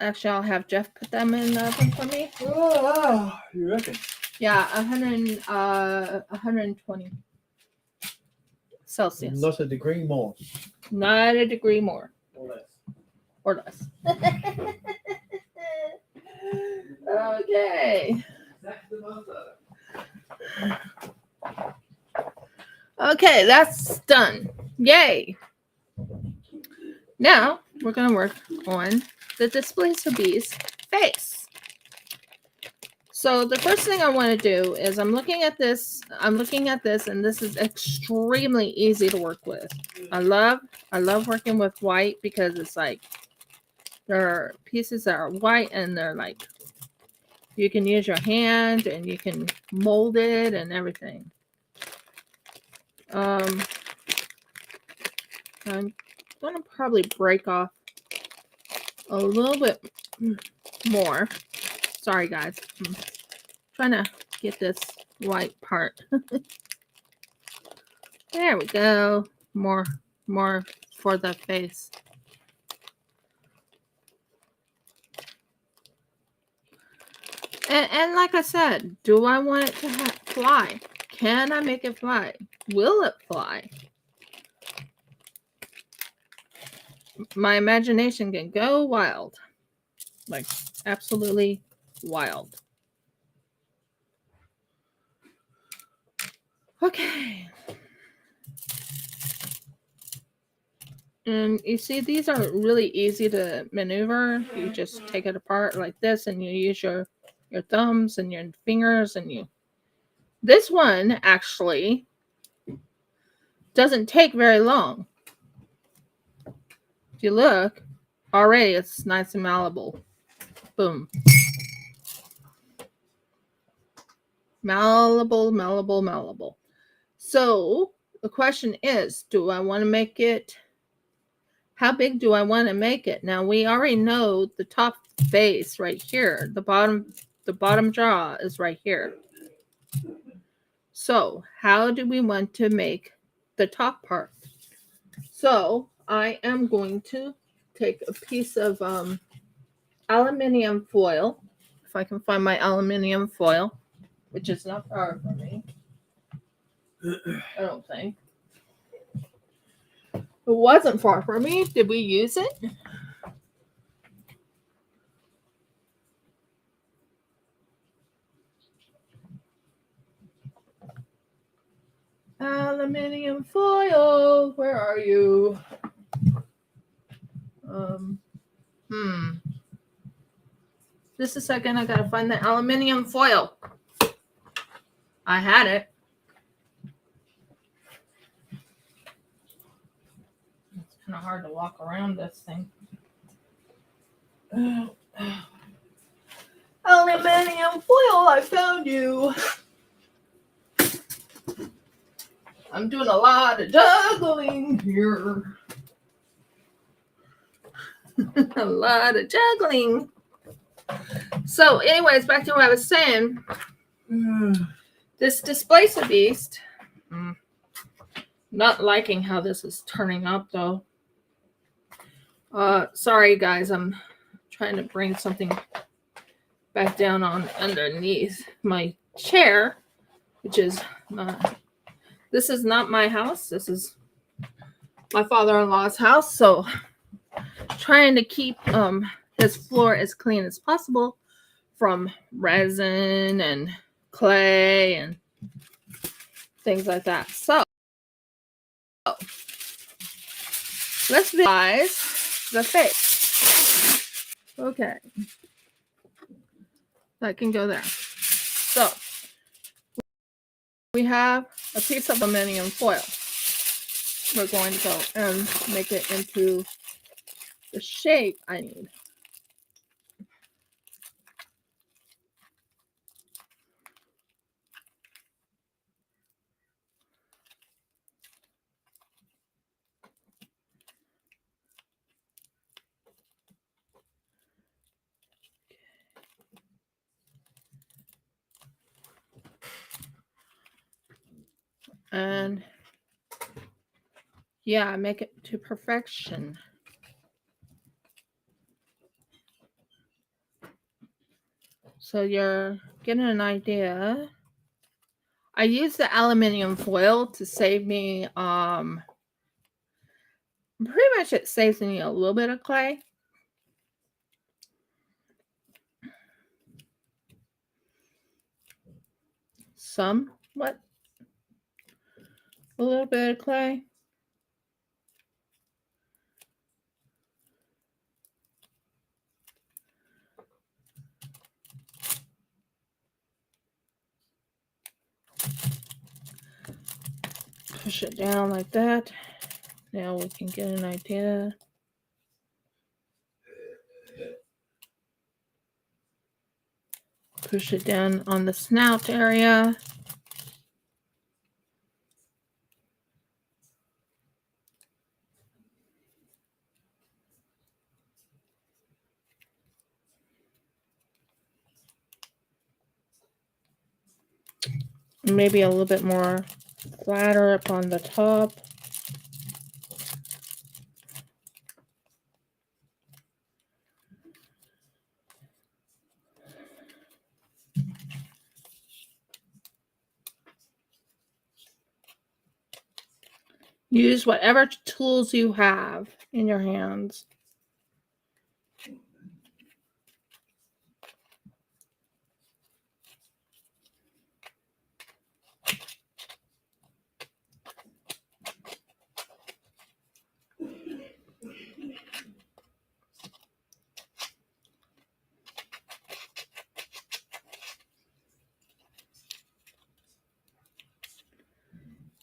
Actually, I'll have Jeff put them in the oven for me. Oh, you reckon? Yeah, 120 Celsius. Not a degree more. Not a degree more. Or less. Okay. Okay, that's done. Yay. Now we're going to work on the displacer bee's face. So the first thing I want to do is I'm looking at this, and this is extremely easy to work with. I love working with white because it's like there are pieces that are white and they're like, you can use your hand and you can mold it and everything. I'm going to probably break off a little bit more. Sorry, guys. I'm trying to get this white part. There we go. More for the face. And like I said, do I want it to fly? Can I make it fly? Will it fly? My imagination can go wild. Like, absolutely wild. Okay. And you see, these are really easy to maneuver. You just take it apart like this, and you use your thumbs and your fingers, and you. This one actually doesn't take very long. If you look, already it's nice and malleable. Boom. Malleable. So the question is, do I want to make it? How big do I want to make it? Now we already know the top face right here. The bottom jaw is right here. So how do we want to make the top part? So I am going to take a piece of aluminum foil. if I can find my aluminum foil, which is not far from me. I don't think. It wasn't far from me. Did we use it? Aluminium foil, where are you? Just a second, I gotta find the aluminium foil. I had it. It's kind of hard to walk around this thing. Aluminium foil, I found you. I'm doing a lot of juggling here. A lot of juggling. So, anyways, back to what I was saying. This displacer beast. Not liking how this is turning up, though. Sorry, guys. I'm trying to bring something back down on underneath my chair, which is not. This is not my house. This is my father-in-law's house. So, trying to keep his floor as clean as possible from resin and clay and things like that. So, let's visualize the face. Okay. That can go there. So, we have a piece of aluminum foil. We're going to go and make it into the shape I need. And yeah, make it to perfection. So you're getting an idea. I use the aluminum foil to save me, pretty much it saves me a little bit of clay. Somewhat. A little bit of clay. Push it down like that. Now we can get an idea. Push it down on the snout area. Maybe a little bit more flatter up on the top. Use whatever tools you have in your hands.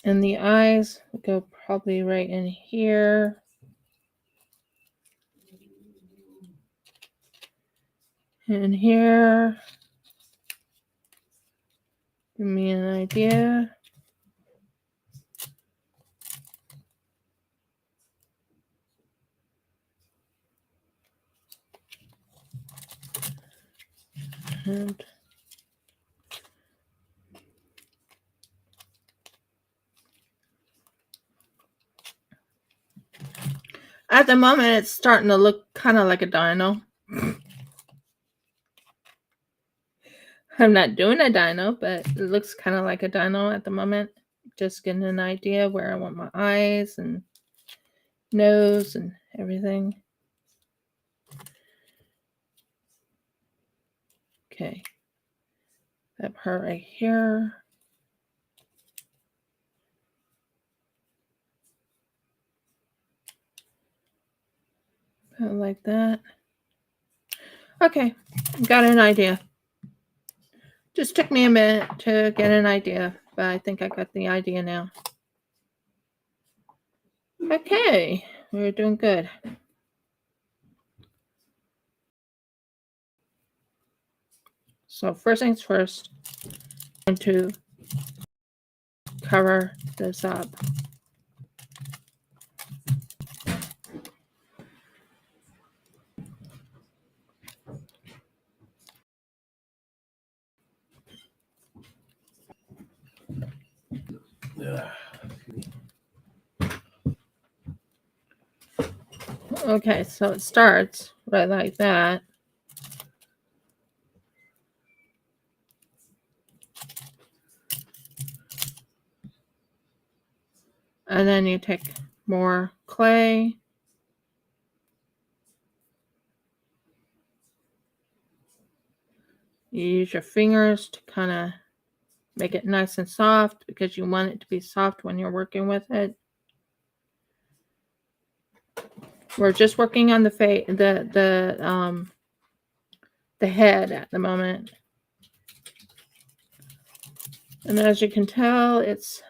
And the eyes go probably right in here. And here. Give me an idea. And at the moment, it's starting to look kind of like a dino. I'm not doing a dino, but it looks kind of like a dino at the moment. Just getting an idea where I want my eyes and nose and everything. Okay. That part right here. Kind of like that. Okay, got an idea. Just took me a minute to get an idea, but I think I got the idea now. Okay, we're doing good. So first things first, I'm going to cover this up. Okay, so it starts right like that. And then you take more clay. You use your fingers to kind of make it nice and soft because you want it to be soft when you're working with it. We're just working on the head at the moment. And as you can tell, it's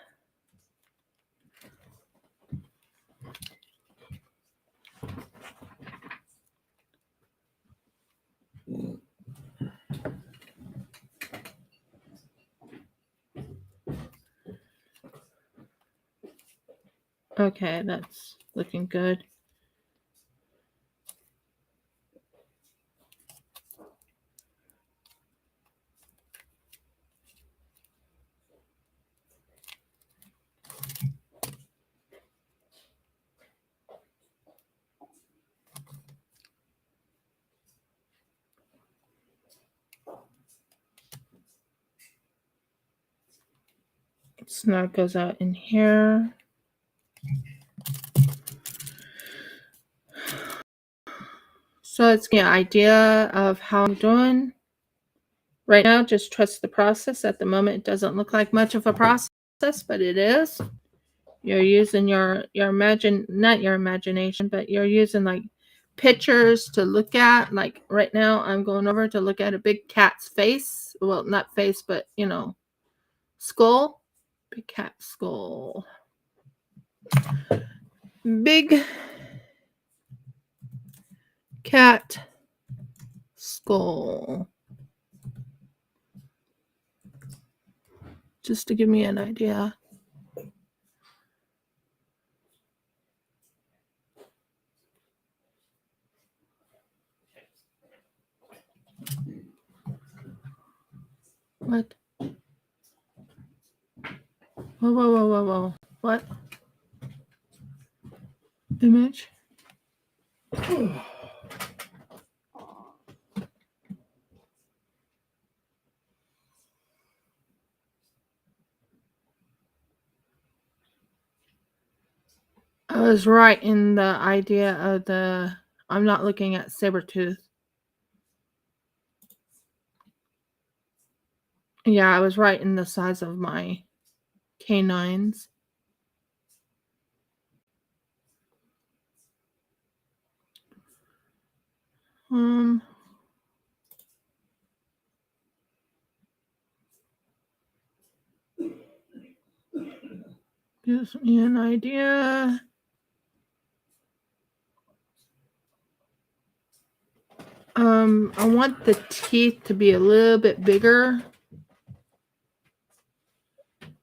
okay, that's looking good. So now it goes out in here. So it's an idea of how I'm doing. Right now, just trust the process. At the moment, it doesn't look like much of a process, but it is. You're using not your imagination, but you're using like pictures to look at. Like right now, I'm going over to look at a big cat's face. Well, not face, but skull. Big cat skull. Big cat skull. Just to give me an idea. What? Whoa. What? Image? I was right in the idea of I'm not looking at saber-tooth. Yeah, I was right in the size of my canines. Gives me an idea. I want the teeth to be a little bit bigger.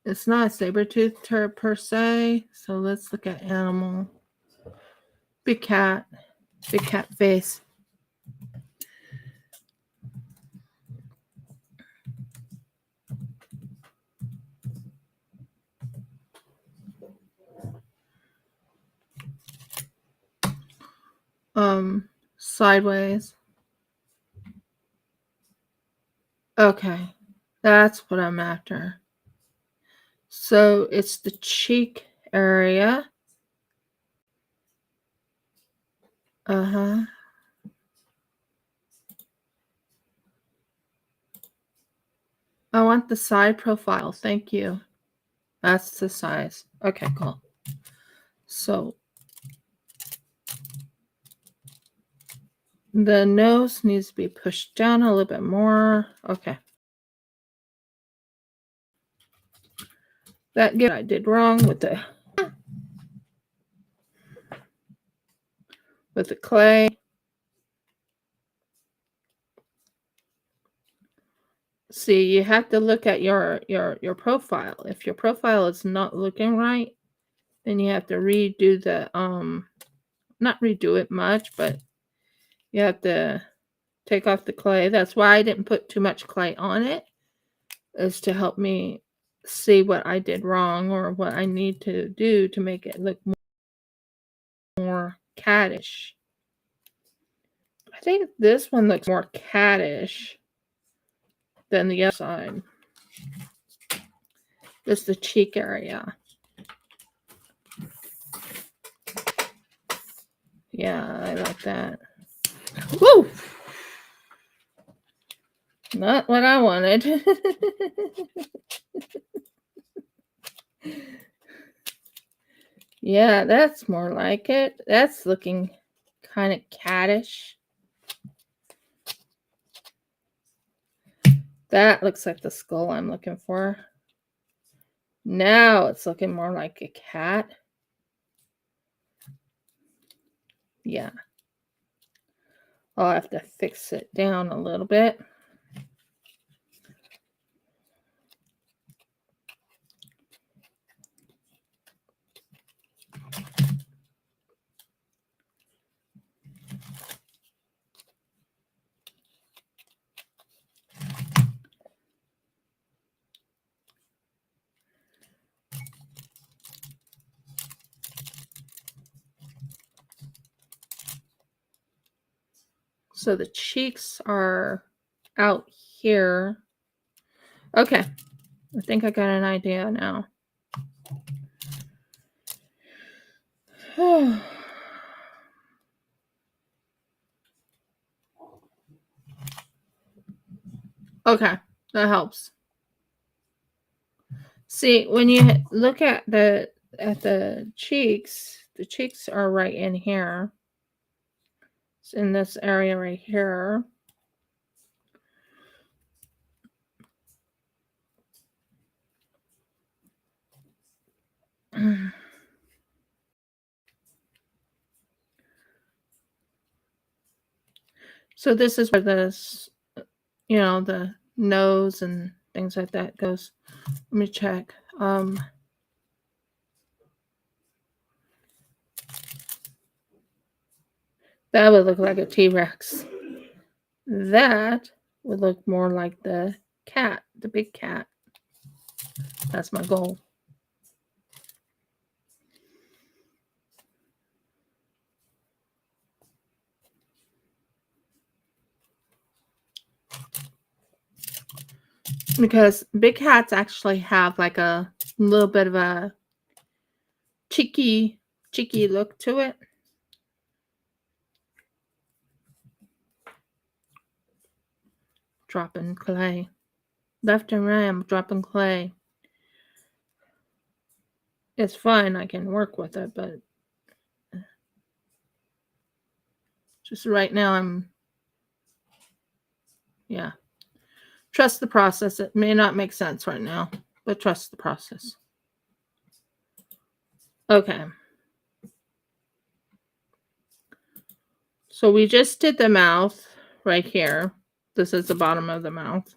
It's not a saber-tooth per se, so let's look at animal. Big cat face. Sideways. Okay, that's what I'm after. So it's the cheek area. Uh-huh. I want the side profile. Thank you. That's the size. Okay, cool. So the nose needs to be pushed down a little bit more. Okay. That I did wrong with the clay. See, you have to look at your profile. If your profile is not looking right, then you have to redo the not redo it much, but you have to take off the clay. That's why I didn't put too much clay on it, is to help me see what I did wrong or what I need to do to make it look more cattish. I think this one looks more cattish than the other side. Just the cheek area. Yeah, I like that. Woo! Not what I wanted. Yeah, that's more like it. That's looking kind of cattish. That looks like the skull I'm looking for. Now it's looking more like a cat. Yeah. I'll have to fix it down a little bit. So the cheeks are out here. Okay. I think I got an idea now. Okay, that helps. See, when you look at the cheeks are right in here. It's in this area right here. So this is where this, the nose and things like that goes. Let me check. That would look like a T-Rex. That would look more like the cat, the big cat. That's my goal. Because big cats actually have like a little bit of a cheeky look to it. Dropping clay. Left and right, I'm dropping clay. It's fine, I can work with it, but just right now yeah. Trust the process. It may not make sense right now, but trust the process. Okay. So we just did the mouth right here. This is the bottom of the mouth.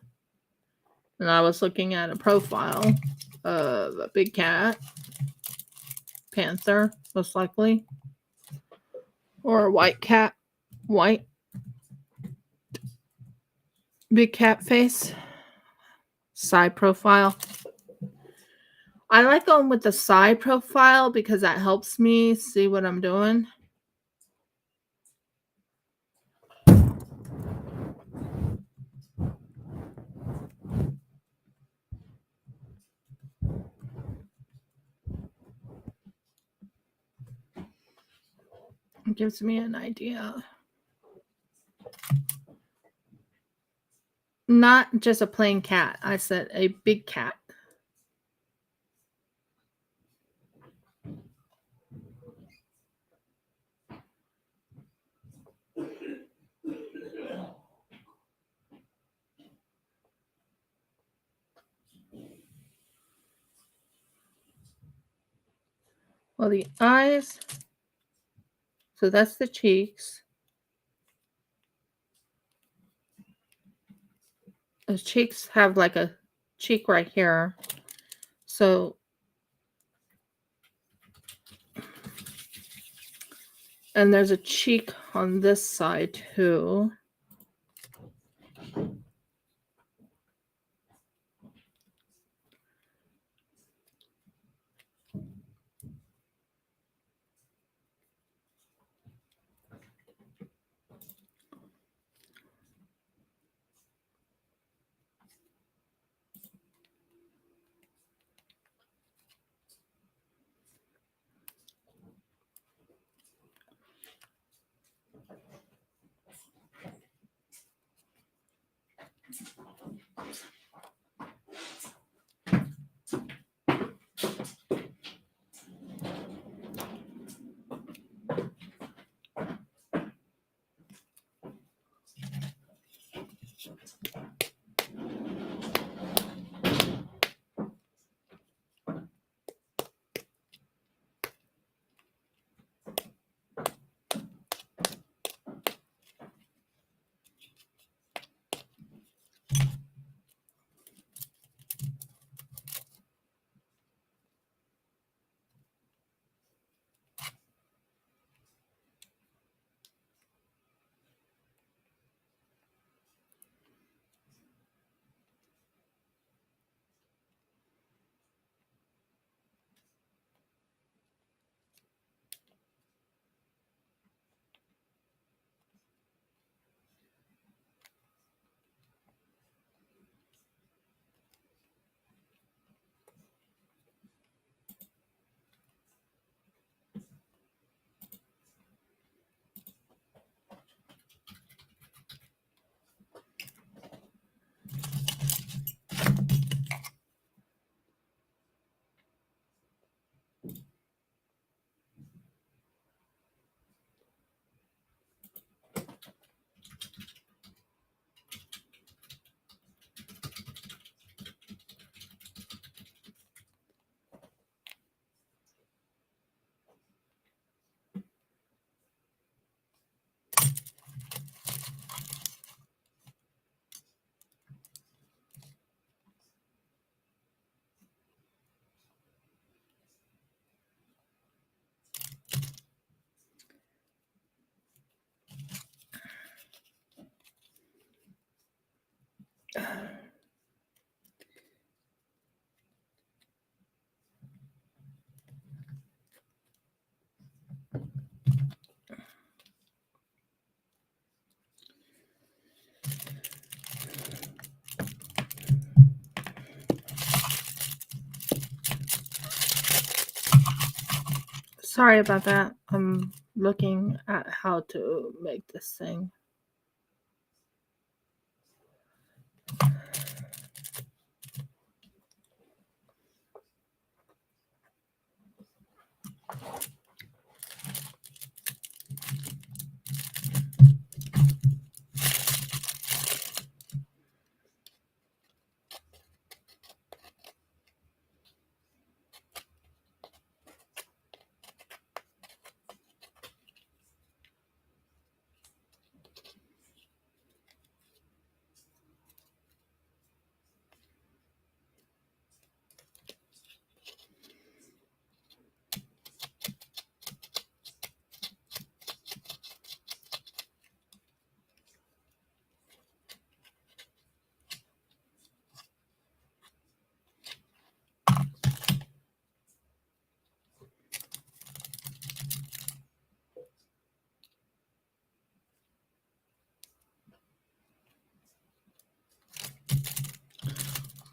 And I was looking at a profile of a big cat, panther, most likely, or a white cat, white, big cat face, side profile. I like going with the side profile because that helps me see what I'm doing. It gives me an idea. Not just a plain cat. I said a big cat. Well, the eyes, so that's the cheeks. The cheeks have like a cheek right here. So, and there's a cheek on this side too. Sorry about that. I'm looking at how to make this thing.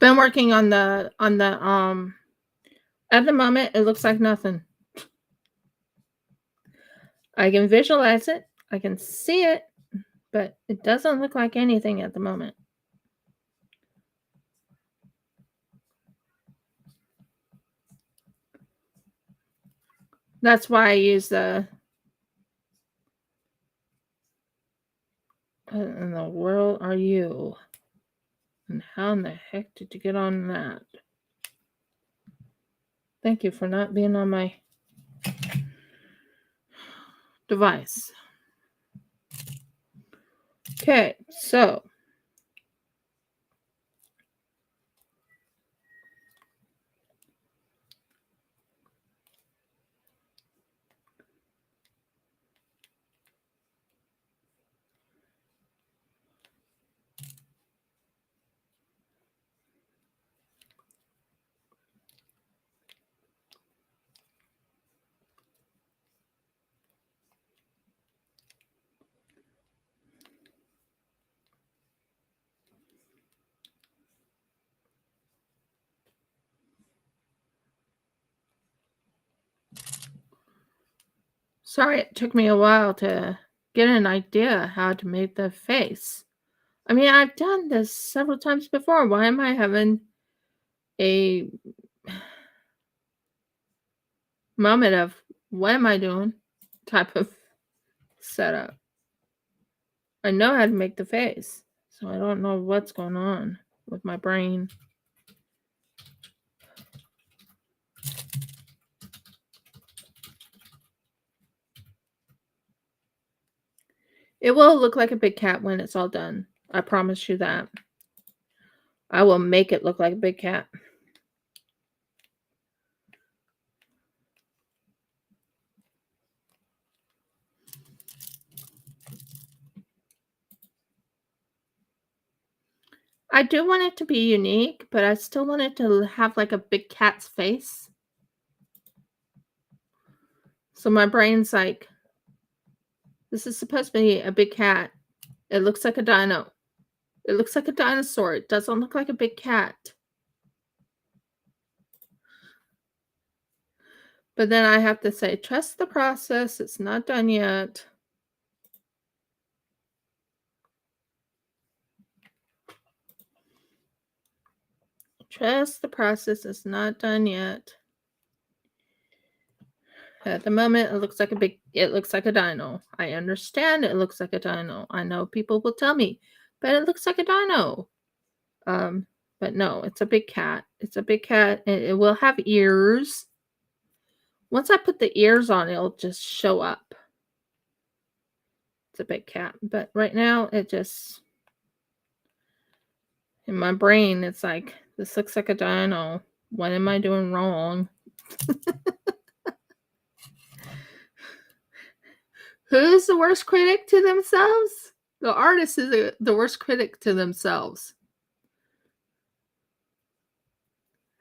Been working on the at the moment it looks like nothing. I can visualize it. I can see it, but it doesn't look like anything at the moment. That's why I use the what in the world are you? And how in the heck did you get on that? Thank you for not being on my device. Okay, so sorry it took me a while to get an idea how to make the face. I mean, I've done this several times before. Why am I having a moment of what am I doing type of setup? I know how to make the face, so I don't know what's going on with my brain. It will look like a big cat when it's all done. I promise you that. I will make it look like a big cat. I do want it to be unique, but I still want it to have like a big cat's face. So my brain's like, this is supposed to be a big cat. It looks like a dino. It looks like a dinosaur. It doesn't look like a big cat. But then I have to say, trust the process. It's not done yet. Trust the process. It's not done yet. At the moment, it looks like a dino. I understand it looks like a dino. I know people will tell me, but it looks like a dino. But no, it's a big cat. It's a big cat. It will have ears. Once I put the ears on, it'll just show up. It's a big cat. But right now, it just, in my brain, it's like, this looks like a dino. What am I doing wrong? Who's the worst critic to themselves? The artist is the worst critic to themselves.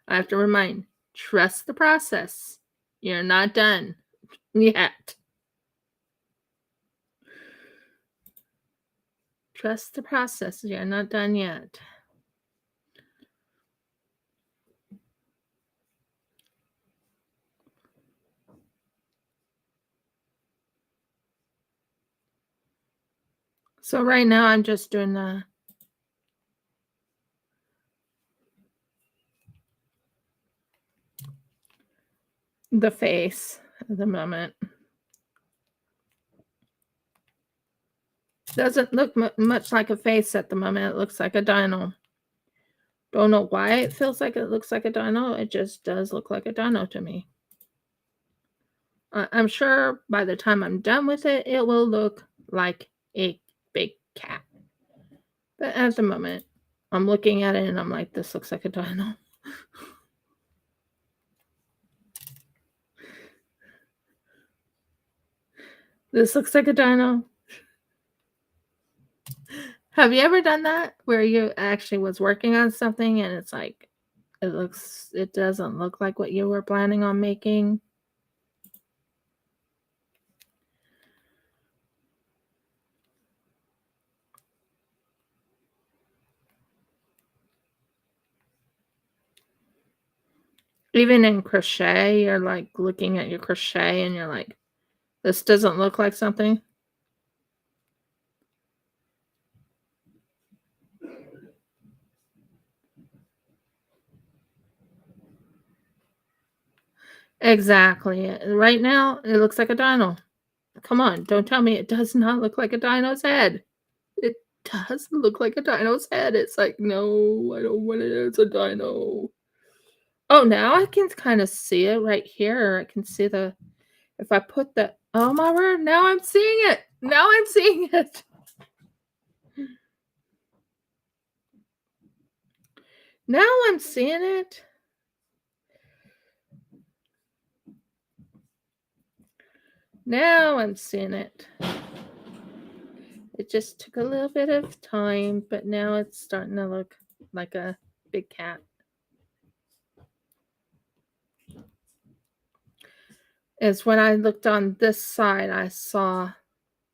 I have to remind, trust the process. You're not done yet. Trust the process. You're not done yet. So right now I'm just doing the face at the moment. Doesn't look much like a face at the moment. It looks like a dino. Don't know why it feels like it looks like a dino. It just does look like a dino to me. I'm sure by the time I'm done with it, it will look like a big cat. But at the moment, I'm looking at it and I'm like, this looks like a dino. This looks like a dino. Have you ever done that where you actually was working on something and it's like it doesn't look like what you were planning on making? Even in crochet, you're like looking at your crochet and you're like, This doesn't look like something. Exactly. Right now, it looks like a dino. Come on, don't tell me it does not look like a dino's head. It does look like a dino's head. It's like, no, I don't want it as a dino. Oh, now I can kind of see it right here. I can see the, if I put the, oh my word, now I'm seeing it. Now I'm seeing it. Now I'm seeing it. Now I'm seeing it. It just took a little bit of time, but now it's starting to look like a big cat. Is when I looked on this side, I saw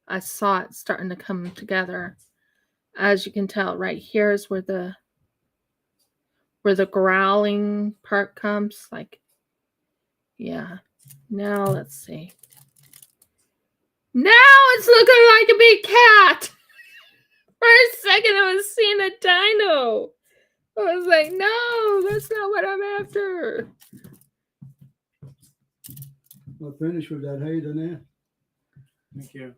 it starting to come together. As you can tell, right here is where the growling part comes. Like, yeah. Now let's see. Now it's looking like a big cat. For a second, I was seeing a dino. I was like, no, that's not what I'm after. I'll finish with that heater now. Thank you.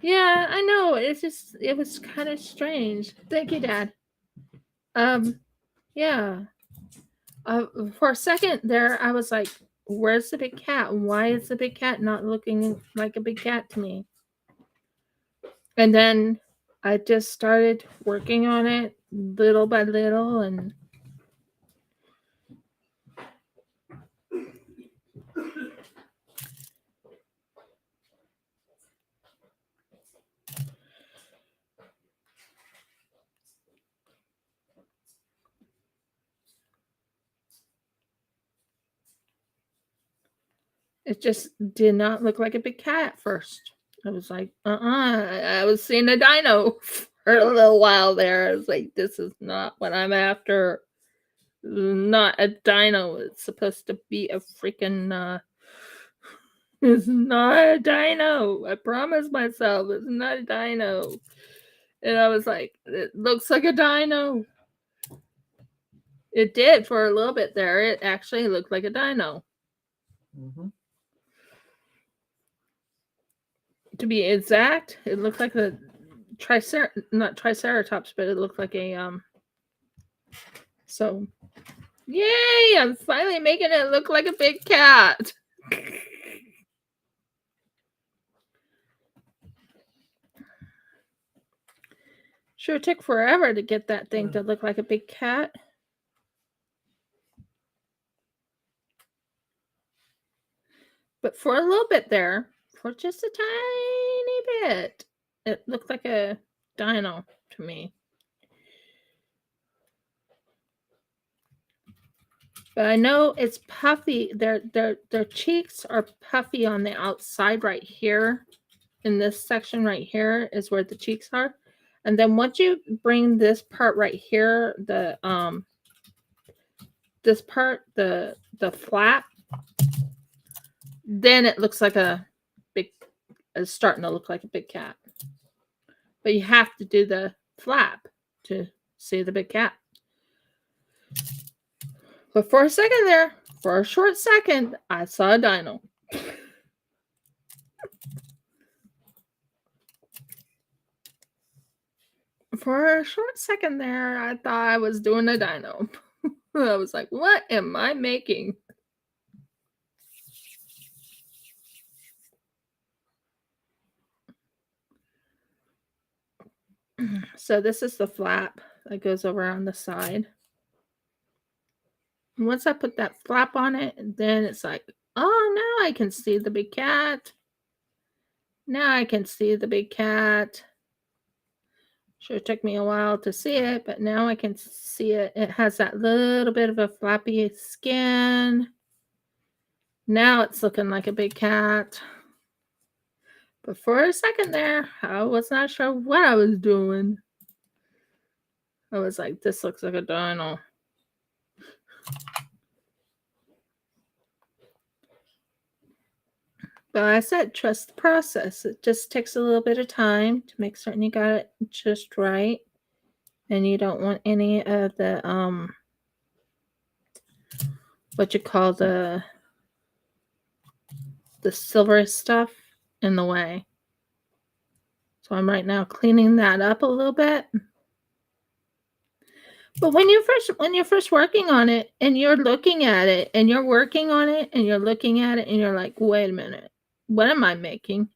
Yeah, I know. It was kind of strange. Thank you, Dad. Yeah. For a second there, I was like, where's the big cat? Why is the big cat not looking like a big cat to me? And then I just started working on it little by little, and it just did not look like a big cat at first. I was like, I was seeing a dino for a little while there. I was like, this is not what I'm after. This is not a dino. It's supposed to be a freaking it's not a dino. I promised myself it's not a dino. And I was like, it looks like a dino. It did for a little bit there. It actually looked like a dino. Mm-hmm. To be exact, it looked like a not triceratops, but it looked like a so yay, I'm finally making it look like a big cat. Sure took forever to get that thing to look like a big cat. But for a little bit there, for just a tiny bit, it looked like a dino to me. But I know it's puffy. Their cheeks are puffy on the outside right here. In this section right here is where the cheeks are. And then once you bring this part right here, the this part, the flap, then it looks like it's starting to look like a big cat. But you have to do the flap to see the big cat. But for a second there, for a short second, I saw a dino. For a short second there, I thought I was doing a dino. I was like, what am I making? So this is the flap that goes over on the side. And once I put that flap on it, then it's like, oh, now I can see the big cat. Now I can see the big cat. Sure took me a while to see it, but now I can see it. It has that little bit of a flappy skin. Now it's looking like a big cat. But for a second there, I was not sure what I was doing. I was like, this looks like a dino. But I said trust the process. It just takes a little bit of time to make certain you got it just right. And you don't want any of the what you call the silver stuff in the way. So I'm right now cleaning that up a little bit. But when you're first working on it and you're looking at it and you're working on it and you're looking at it and you're like, wait a minute, what am I making?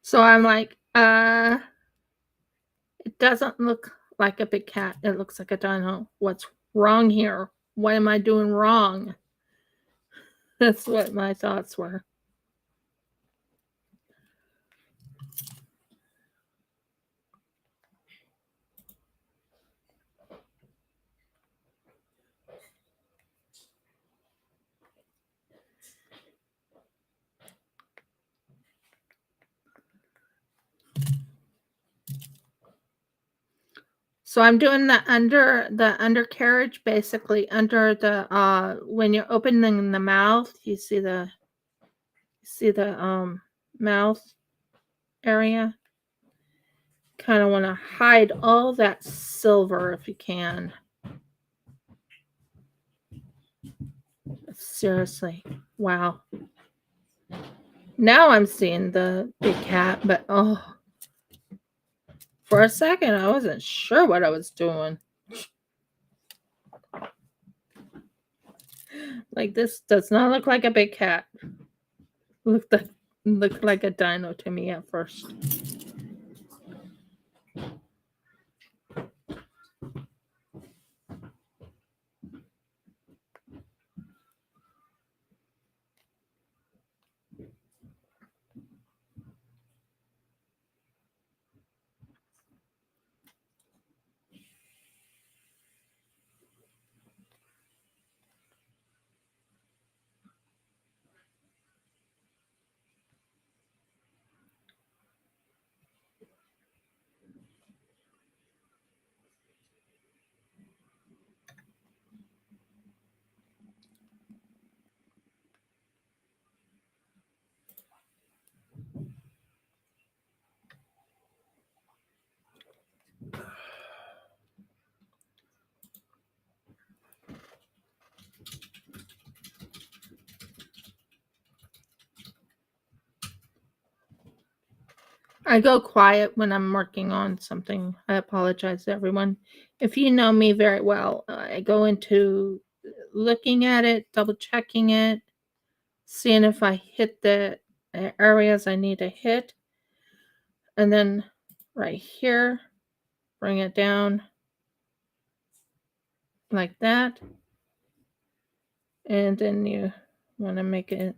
So I'm like, it doesn't look like a big cat. It looks like a dino. What's wrong here? What am I doing wrong? That's what my thoughts were. So I'm doing the undercarriage, basically under the when you're opening the mouth, you see the mouth area. Kind of want to hide all that silver if you can. Seriously, wow. Now I'm seeing the big cat, but oh, for a second I wasn't sure what I was doing. Like, this does not look like a big cat. Looked like a dino to me at first. I go quiet when I'm working on something. I apologize to everyone. If you know me very well, I go into looking at it, double checking it, seeing if I hit the areas I need to hit. And then right here, bring it down like that. And then you want to make it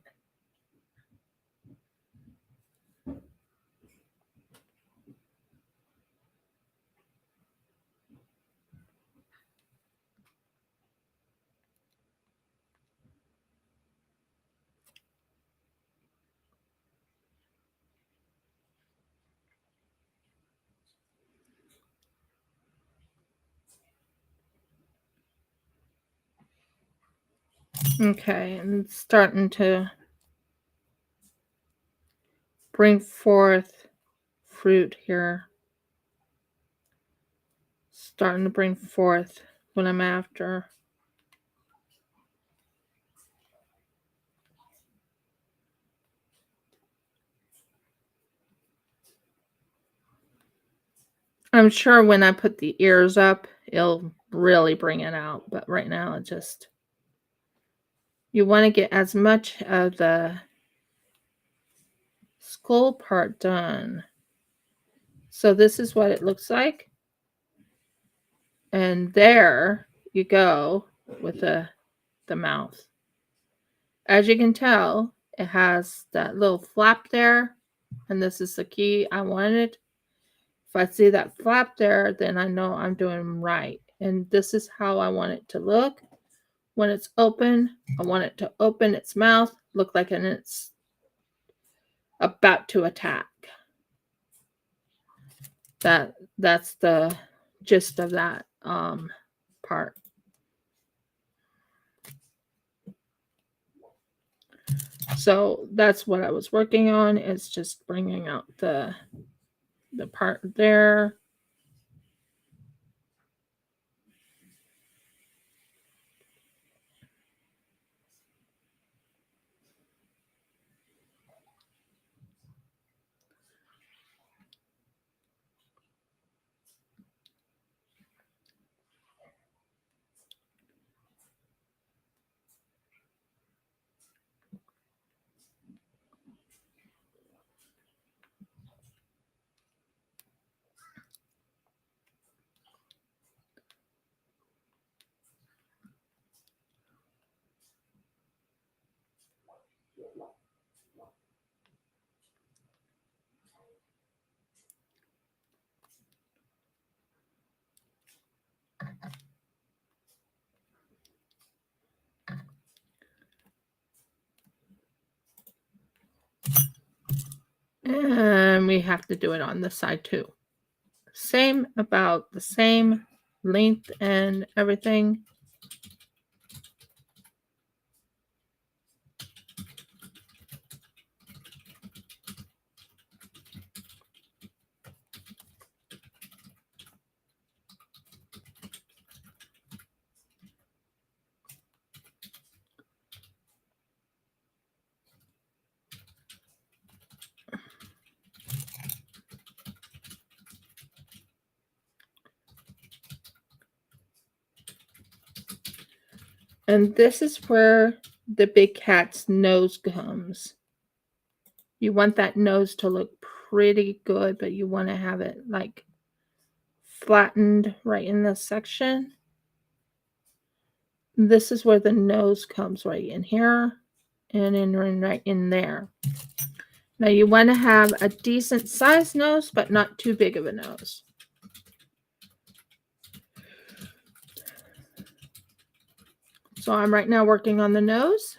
okay, and starting to bring forth fruit here. Starting to bring forth what I'm after. I'm sure when I put the ears up, it'll really bring it out. But right now, it just, you want to get as much of the skull part done. So this is what it looks like. And there you go with the mouth. As you can tell, it has that little flap there. And this is the key I wanted. If I see that flap there, then I know I'm doing right. And this is how I want it to look. When it's open, I want it to open its mouth, look like it's about to attack. That's the gist of that part. So that's what I was working on, is just bringing out the part there. And we have to do it on this side too. Same, about the same length and everything. And this is where the big cat's nose comes. You want that nose to look pretty good, but you want to have it like flattened right in this section. This is where the nose comes, right in here and right in there. Now you want to have a decent sized nose, but not too big of a nose. So I'm right now working on the nose.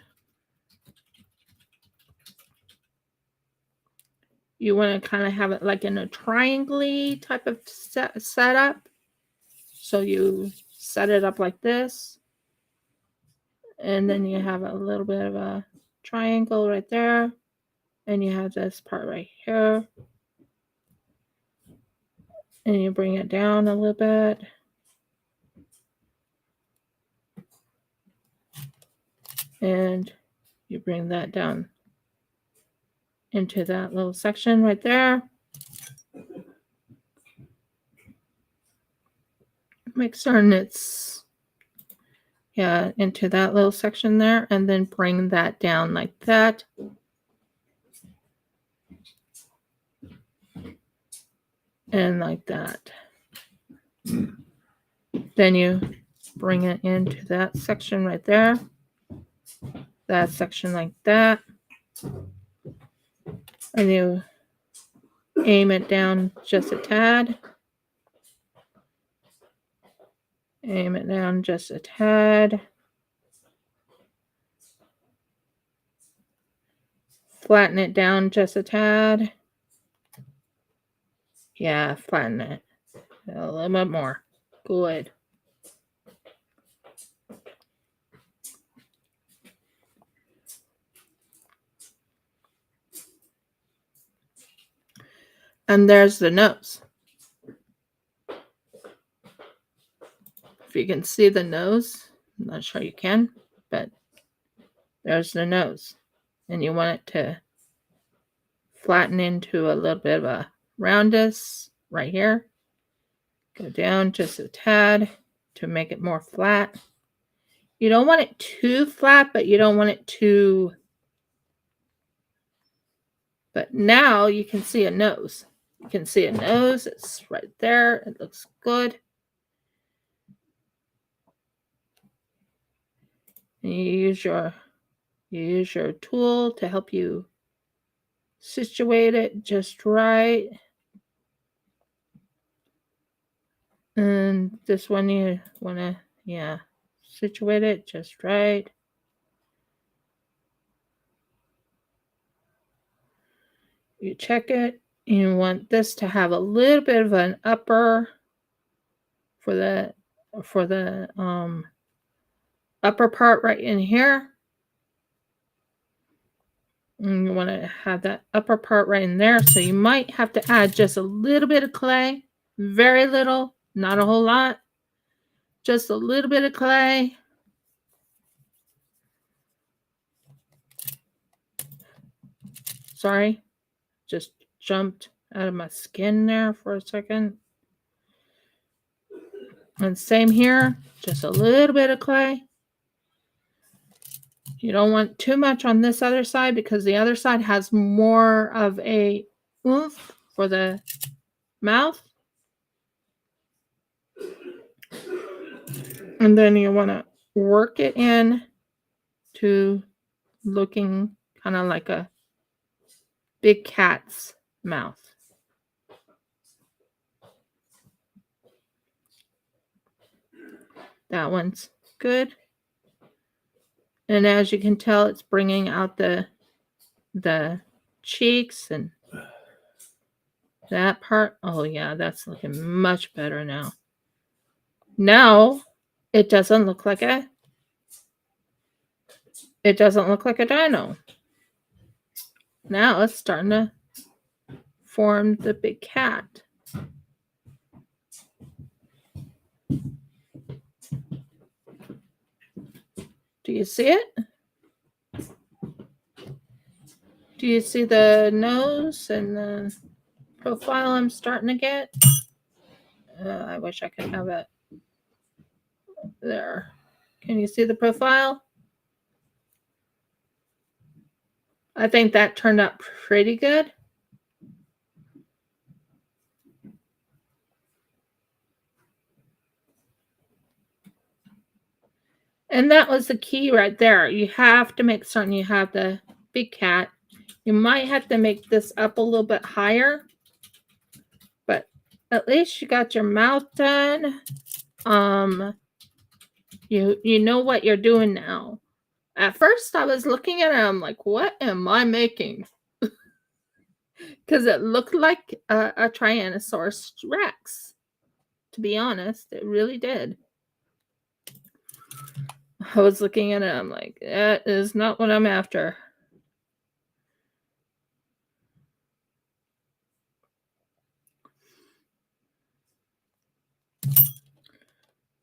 You want to kind of have it like in a triangle-y type of setup. So you set it up like this. And then you have a little bit of a triangle right there. And you have this part right here. And you bring it down a little bit. And you bring that down into that little section right there. Make certain it's, yeah, into that little section there, and then bring that down like that. And like that. Then you bring it into that section right there. That section like that. And you aim it down just a tad. Aim it down just a tad. Flatten it down just a tad. Yeah, flatten it a little bit more. Good. And there's the nose. If you can see the nose, I'm not sure you can, but there's the nose. And you want it to flatten into a little bit of a roundness right here. Go down just a tad to make it more flat. You don't want it too flat, but you don't want it too... But now you can see a nose. You can see a nose. It's right there. It looks good. And you use your tool to help you situate it just right. And this one you want to, yeah, situate it just right. You check it. You want this to have a little bit of an upper for the upper part right in here. And you want to have that upper part right in there. So you might have to add just a little bit of clay. Very little, not a whole lot. Just a little bit of clay. Sorry, just jumped out of my skin there for a second. And same here, just a little bit of clay. You don't want too much on this other side because the other side has more of a oomph for the mouth. And then you want to work it in to looking kind of like a big cat's mouth. That one's good. And as you can tell, it's bringing out the cheeks and that part. Oh yeah, that's looking much better now. Now it doesn't look like a dino. Now it's starting to form the big cat. Do you see it? Do you see the nose and the profile I'm starting to get? I wish I could have it there. Can you see the profile? I think that turned out pretty good. And that was the key right there. You have to make certain you have the big cat. You might have to make this up a little bit higher, but at least you got your mouth done. You know what you're doing now. At first, I was looking at it, I'm like, what am I making? Because it looked like a Tyrannosaurus Rex. To be honest, it really did. I was looking at it, I'm like, that is not what I'm after.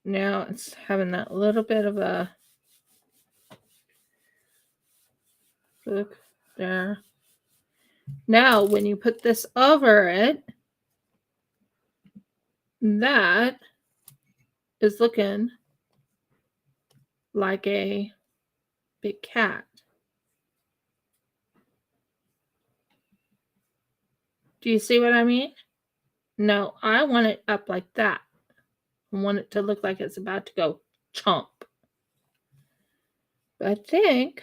Now it's having that little bit of a look there. Now, when you put this over it, that is looking like a big cat. Do you see what I mean? No, I want it up like that. I want it to look like it's about to go chomp. But I think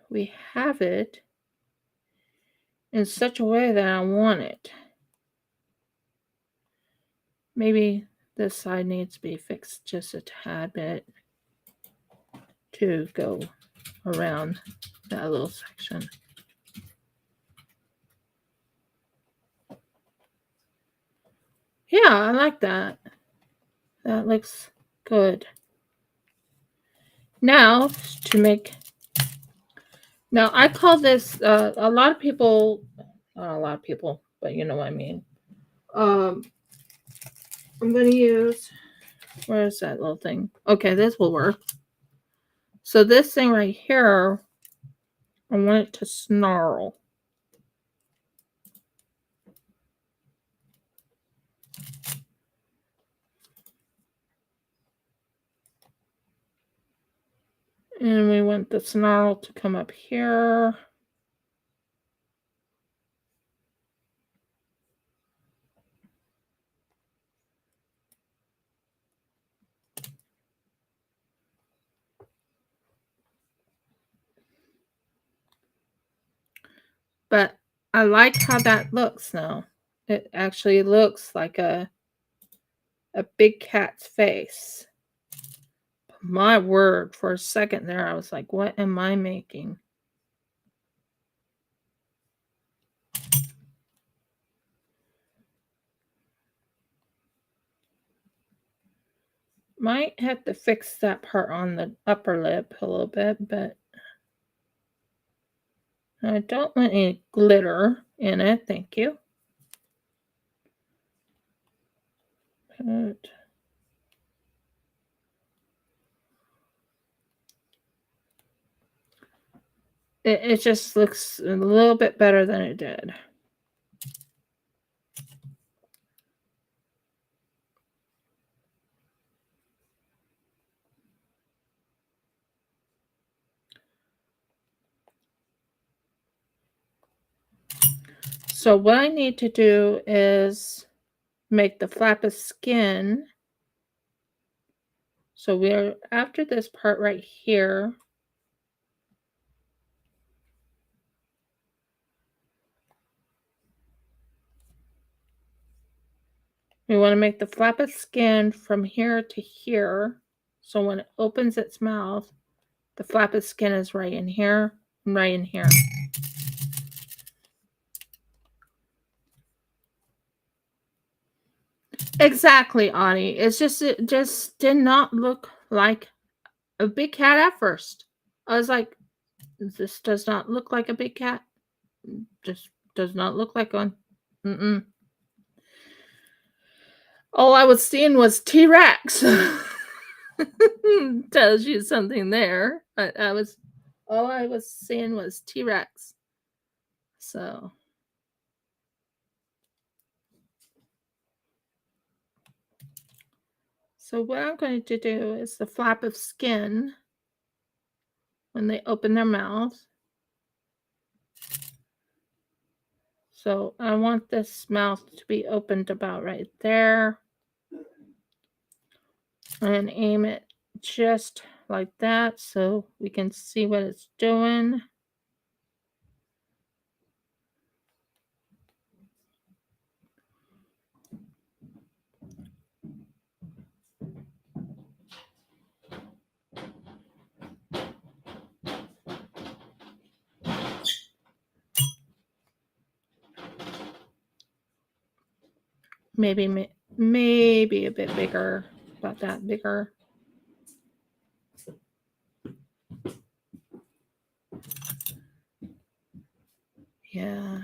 we have it in such a way that I want it. Maybe this side needs to be fixed just a tad bit to go around that little section. Yeah, I like that. That looks good. Now, to make... Now, I call this... a lot of people... Not a lot of people, but you know what I mean. I'm going to use... Where's that little thing? Okay, this will work. So this thing right here, I want it to snarl. And we want the snarl to come up here. But I like how that looks now. It actually looks like a big cat's face. My word, for a second there, I was like, what am I making? Might have to fix that part on the upper lip a little bit, but I don't want any glitter in it, thank you. Good. It just looks a little bit better than it did. So what I need to do is make the flap of skin. So we're after this part right here. We want to make the flap of skin from here to here. So when it opens its mouth, the flap of skin is right in here and right in here. Exactly, Ani. It just did not look like a big cat at first. I was like, this does not look like a big cat. Just does not look like one. Mm-mm. All I was seeing was T-Rex. Tells you something there. All I was seeing was T-Rex. So what I'm going to do is the flap of skin when they open their mouth. So I want this mouth to be opened about right there. And aim it just like that so we can see what it's doing. Maybe a bit bigger, about that bigger. Yeah.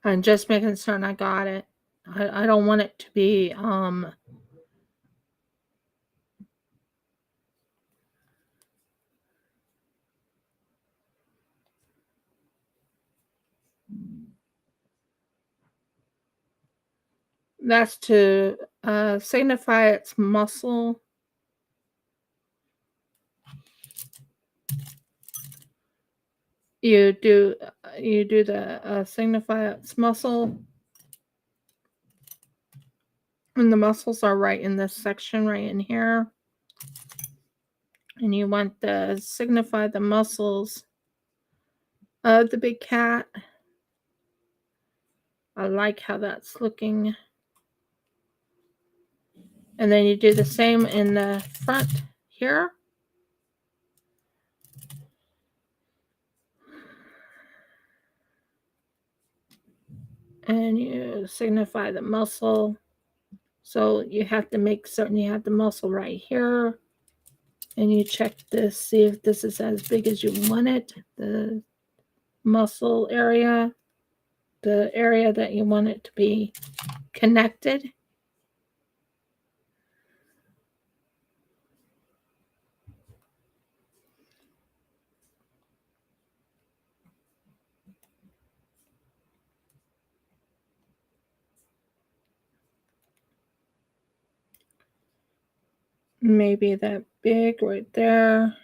I'm just making certain I got it. I don't want it to be that's to signify its muscle. You do the signify its muscle, and the muscles are right in this section right in here. And you want to signify the muscles of the big cat. I like how that's looking. And then you do the same in the front here. And you signify the muscle. So you have to make certain you have the muscle right here. And you check this, see if this is as big as you want it. The muscle area, the area that you want it to be connected. Maybe that big right there.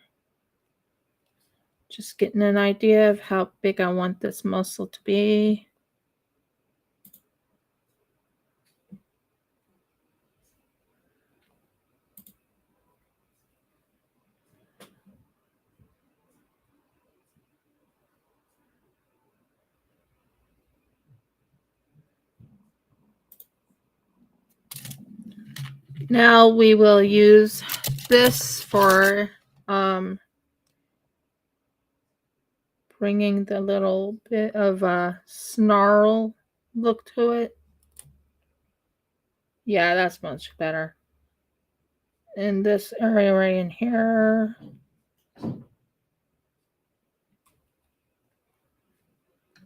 Just getting an idea of how big I want this muscle to be. Now we will use this for bringing the little bit of a snarl look to it. Yeah, that's much better. In this area right in here.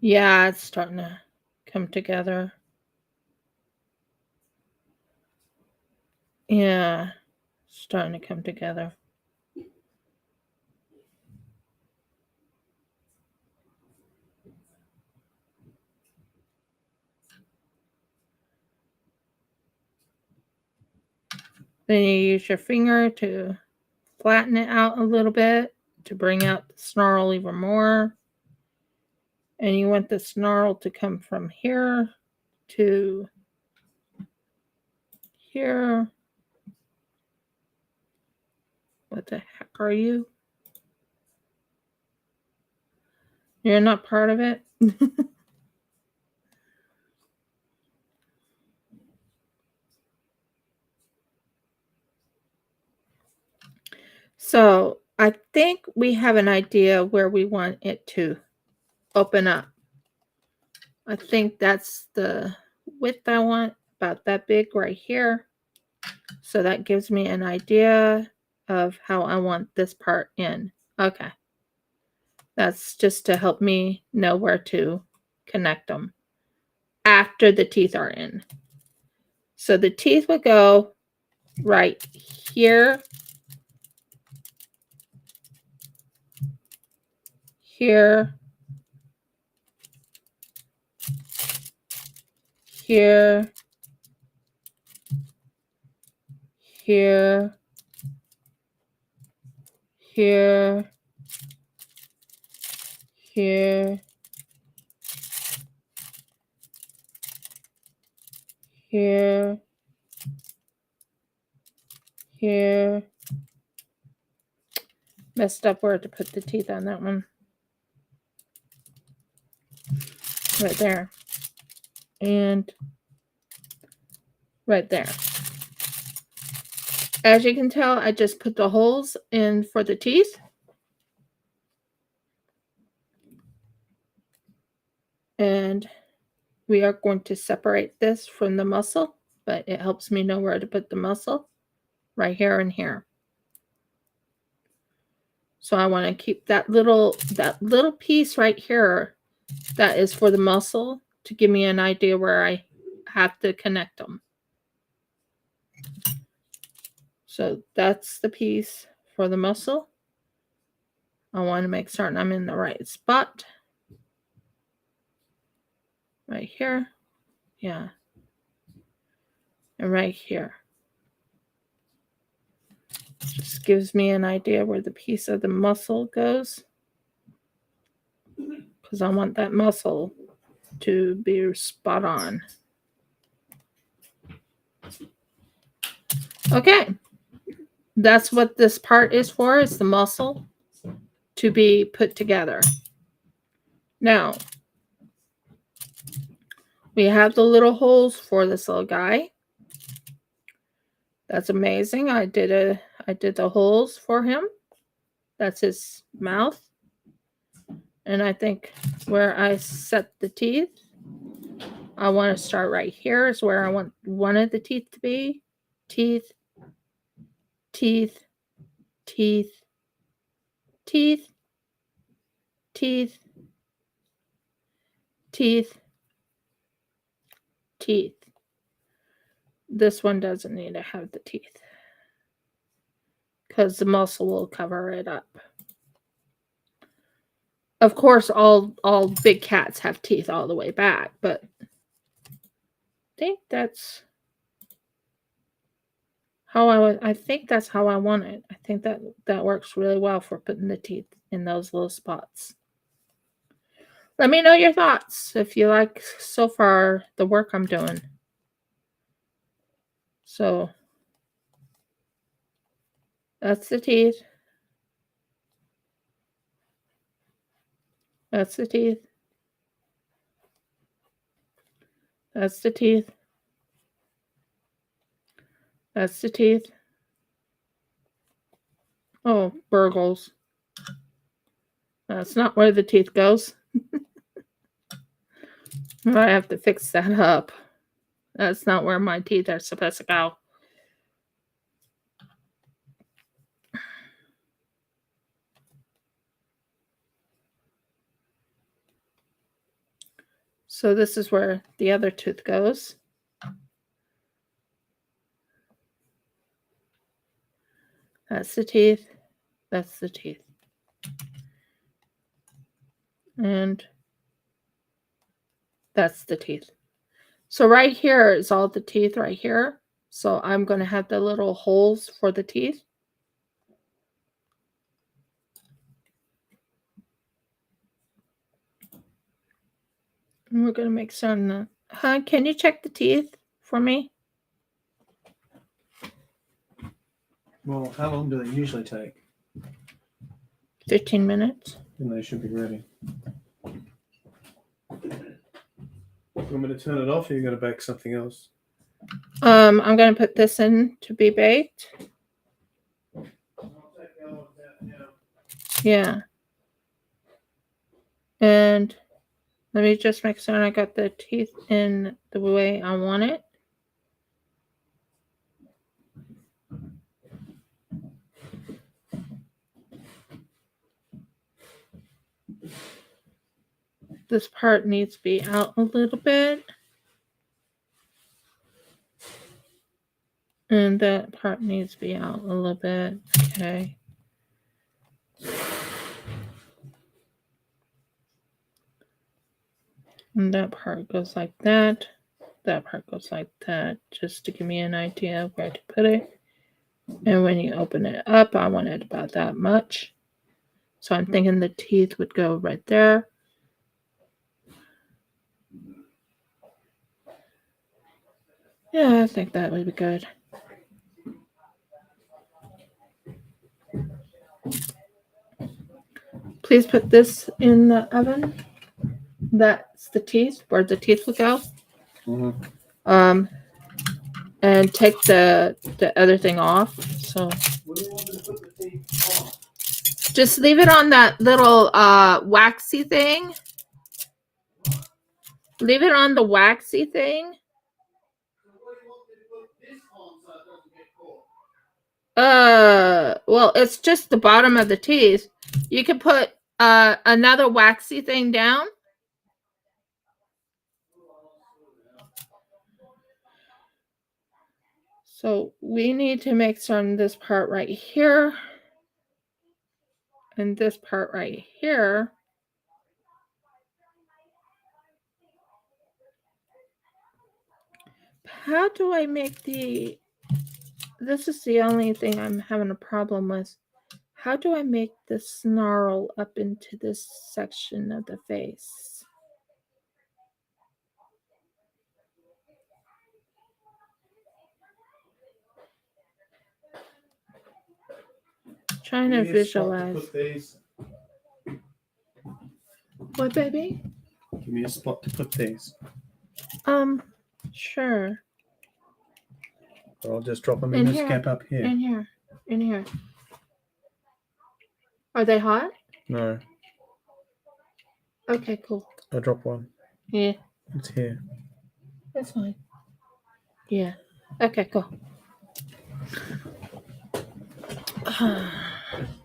Yeah, it's starting to come together. Yeah, starting to come together. Then you use your finger to flatten it out a little bit to bring out the snarl even more. And you want the snarl to come from here to here. What the heck are you? You're not part of it? So I think we have an idea where we want it to open up. I think that's the width I want, about that big right here. So that gives me an idea of how I want this part in. Okay. That's just to help me know where to connect them after the teeth are in. So the teeth would go right here, here, here, here, here, here, here, here. Messed up where to put the teeth on that one. Right there. And right there. As you can tell, I just put the holes in for the teeth. And we are going to separate this from the muscle, but it helps me know where to put the muscle right here and here. So I want to keep that little piece right here that is for the muscle to give me an idea where I have to connect them. So that's the piece for the muscle. I want to make certain I'm in the right spot. Right here. Yeah. And right here. Just gives me an idea where the piece of the muscle goes. Because I want that muscle to be spot on. Okay. That's what this part is for, is the muscle to be put together. Now, we have the little holes for this little guy. That's amazing. I did the holes for him. That's his mouth. And I think where I set the teeth, I want to start right here is where I want one of the teeth to be. Teeth, teeth, teeth, teeth, teeth, teeth, teeth. This one doesn't need to have the teeth because the muscle will cover it up. Of course, all big cats have teeth all the way back, but I think that's how I think that's how I want it. I think that works really well for putting the teeth in those little spots. Let me know your thoughts if you like so far the work I'm doing. So that's the teeth. That's the teeth. That's the teeth. That's the teeth. Oh, burgles. That's not where the teeth goes. I have to fix that up. That's not where my teeth are supposed to go. So this is where the other tooth goes. That's the teeth. That's the teeth. And that's the teeth. So right here is all the teeth right here. So I'm going to have the little holes for the teeth. And we're going to make some. Can you check the teeth for me? Well, how long do they usually take? 15 minutes. Then they should be ready. You want me to turn it off, or you got to bake something else? I'm going to put this in to be baked. Yeah. And let me just make sure I got the teeth in the way I want it. This part needs to be out a little bit. And that part needs to be out a little bit. Okay. And that part goes like that. That part goes like that. Just to give me an idea of where to put it. And when you open it up, I want it about that much. So I'm thinking the teeth would go right there. Yeah, I think that would be good. Please put this in the oven. That's the teeth, where the teeth would go. Mm-hmm. And take the other thing off. So What do you want me to put the teeth on? just leave it on that little waxy thing. Leave it on the waxy thing. Well, it's just the bottom of the teeth. You can put another waxy thing down. So we need to make certain this part right here and this part right here. How do I make the... This is the only thing I'm having a problem with. How do I make the snarl up into this section of the face? Trying to visualize. What, baby? Give me a spot to put these. Sure. Or I'll just drop them in this gap up here. In here. In here. Are they hot? No. Okay, cool. I'll drop one. Yeah. It's here. That's fine. Yeah. Okay, cool.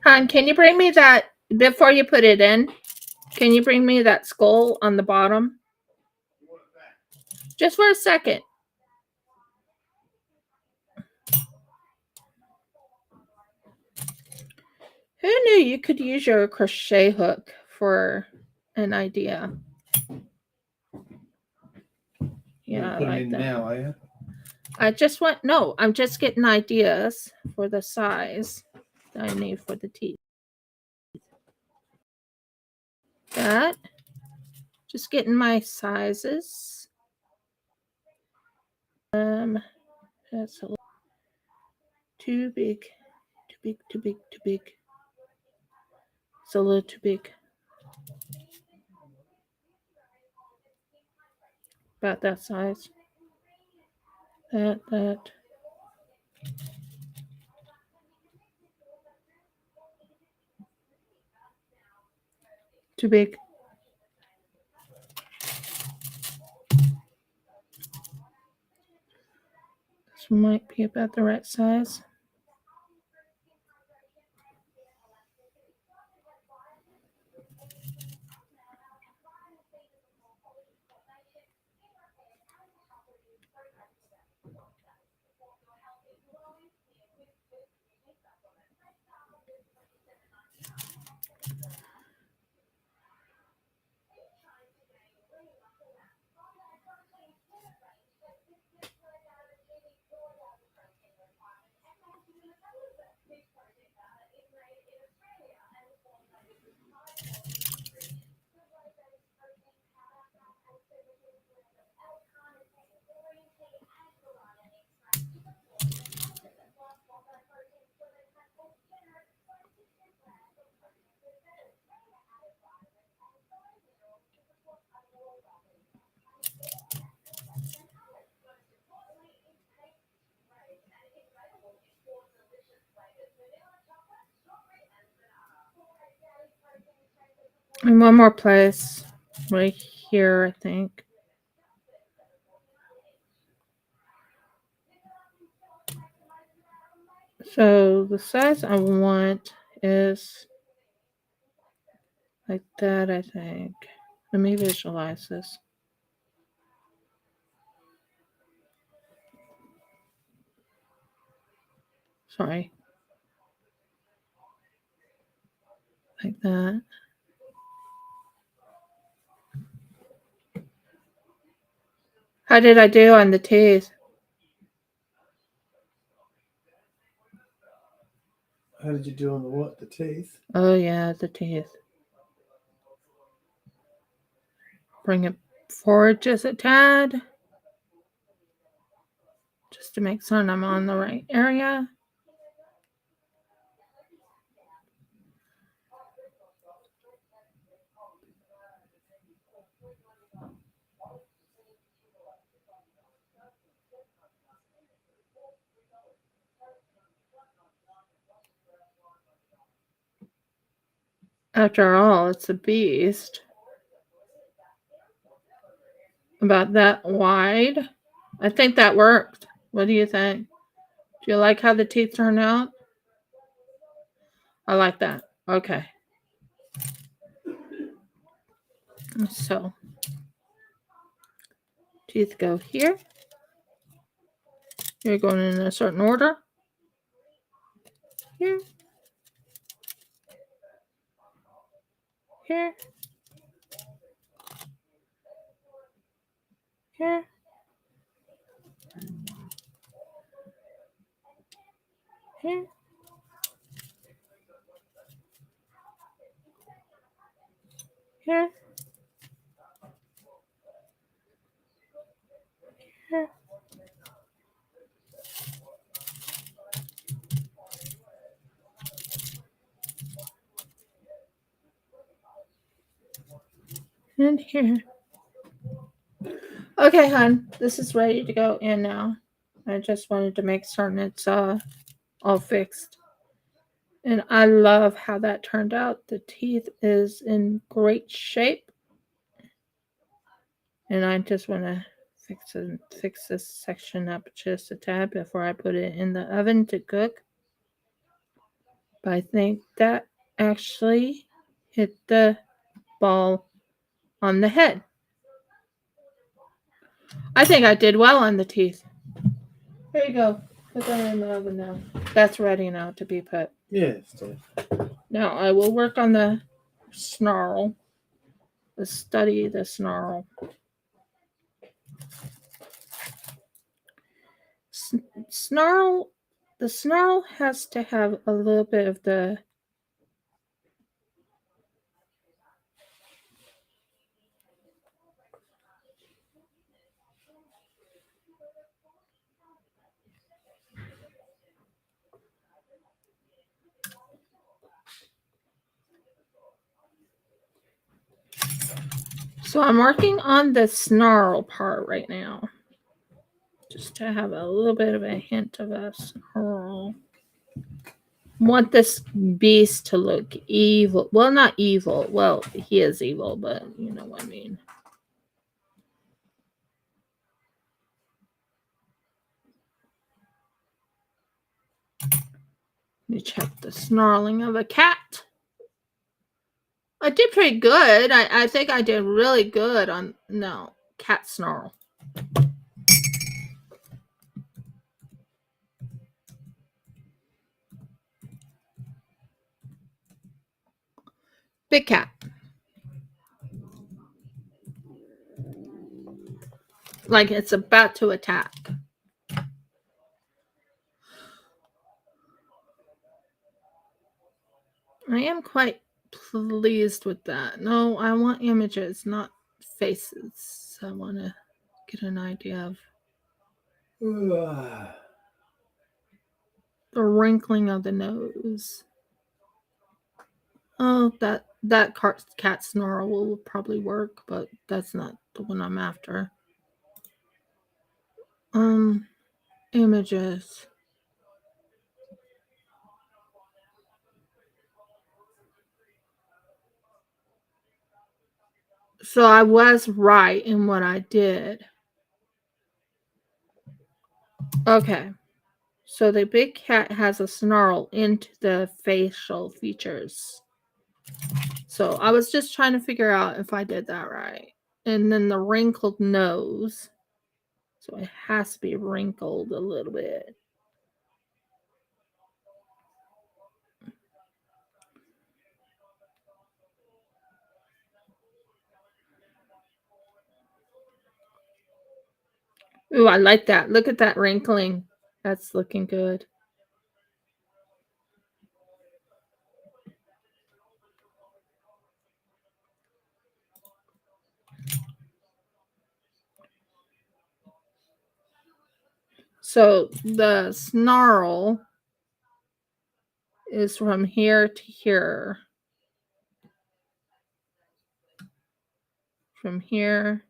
Hon, can you bring me that, before you put it in, can you bring me that skull on the bottom? Just for a second. Who knew you could use your crochet hook for an idea? Yeah, I like that. Now, are you? I'm just getting ideas for the size that I need for the teeth. That. Just getting my sizes. That's a little too big. Too big, too big, too big. It's a little too big. About that size. That. Too big. This might be about the right size. And one more place. Right here, I think. So the size I want is like that, I think. Let me visualize this. Sorry. Like that. How did I do on the teeth? How did you do on the what? The teeth? Oh, yeah, the teeth. Bring it forward just a tad. Just to make certain I'm on the right area. After all, it's a beast. About that wide. I think that worked. What do you think? Do you like how the teeth turn out? I like that. Okay. So, teeth go here. You're going in a certain order. Here. Here. Here. Here. Here. Here. And here. Okay, hon. This is ready to go in now. I just wanted to make certain it's all fixed. And I love how that turned out. The teeth is in great shape. And I just want to fix this section up just a tad before I put it in the oven to cook. But I think that actually hit the ball on the head. I think I did well on the teeth. Here you go. Put that in the oven now. That's ready now to be put. Yes. Now I will work on the snarl. Study the snarl. Snarl. The snarl has to have a little bit of the So I'm working on the snarl part right now. Just to have a little bit of a hint of a snarl. want this beast to look evil. Well, not evil. Well, he is evil, but you know what I mean. Let me check the snarling of a cat. I did pretty good. I think I did really good on cat snarl. Big cat. Like it's about to attack. I am quite pleased with that. No, I want images, not faces. I want to get an idea of the wrinkling of the nose. Oh, that cat snarl will probably work, but that's not the one I'm after. Images. So I was right in what I did. Okay. So the big cat has a snarl into the facial features. So I was just trying to figure out if I did that right. And then the wrinkled nose. So it has to be wrinkled a little bit. Ooh, I like that. Look at that wrinkling. That's looking good. So the snarl is from here to here. From here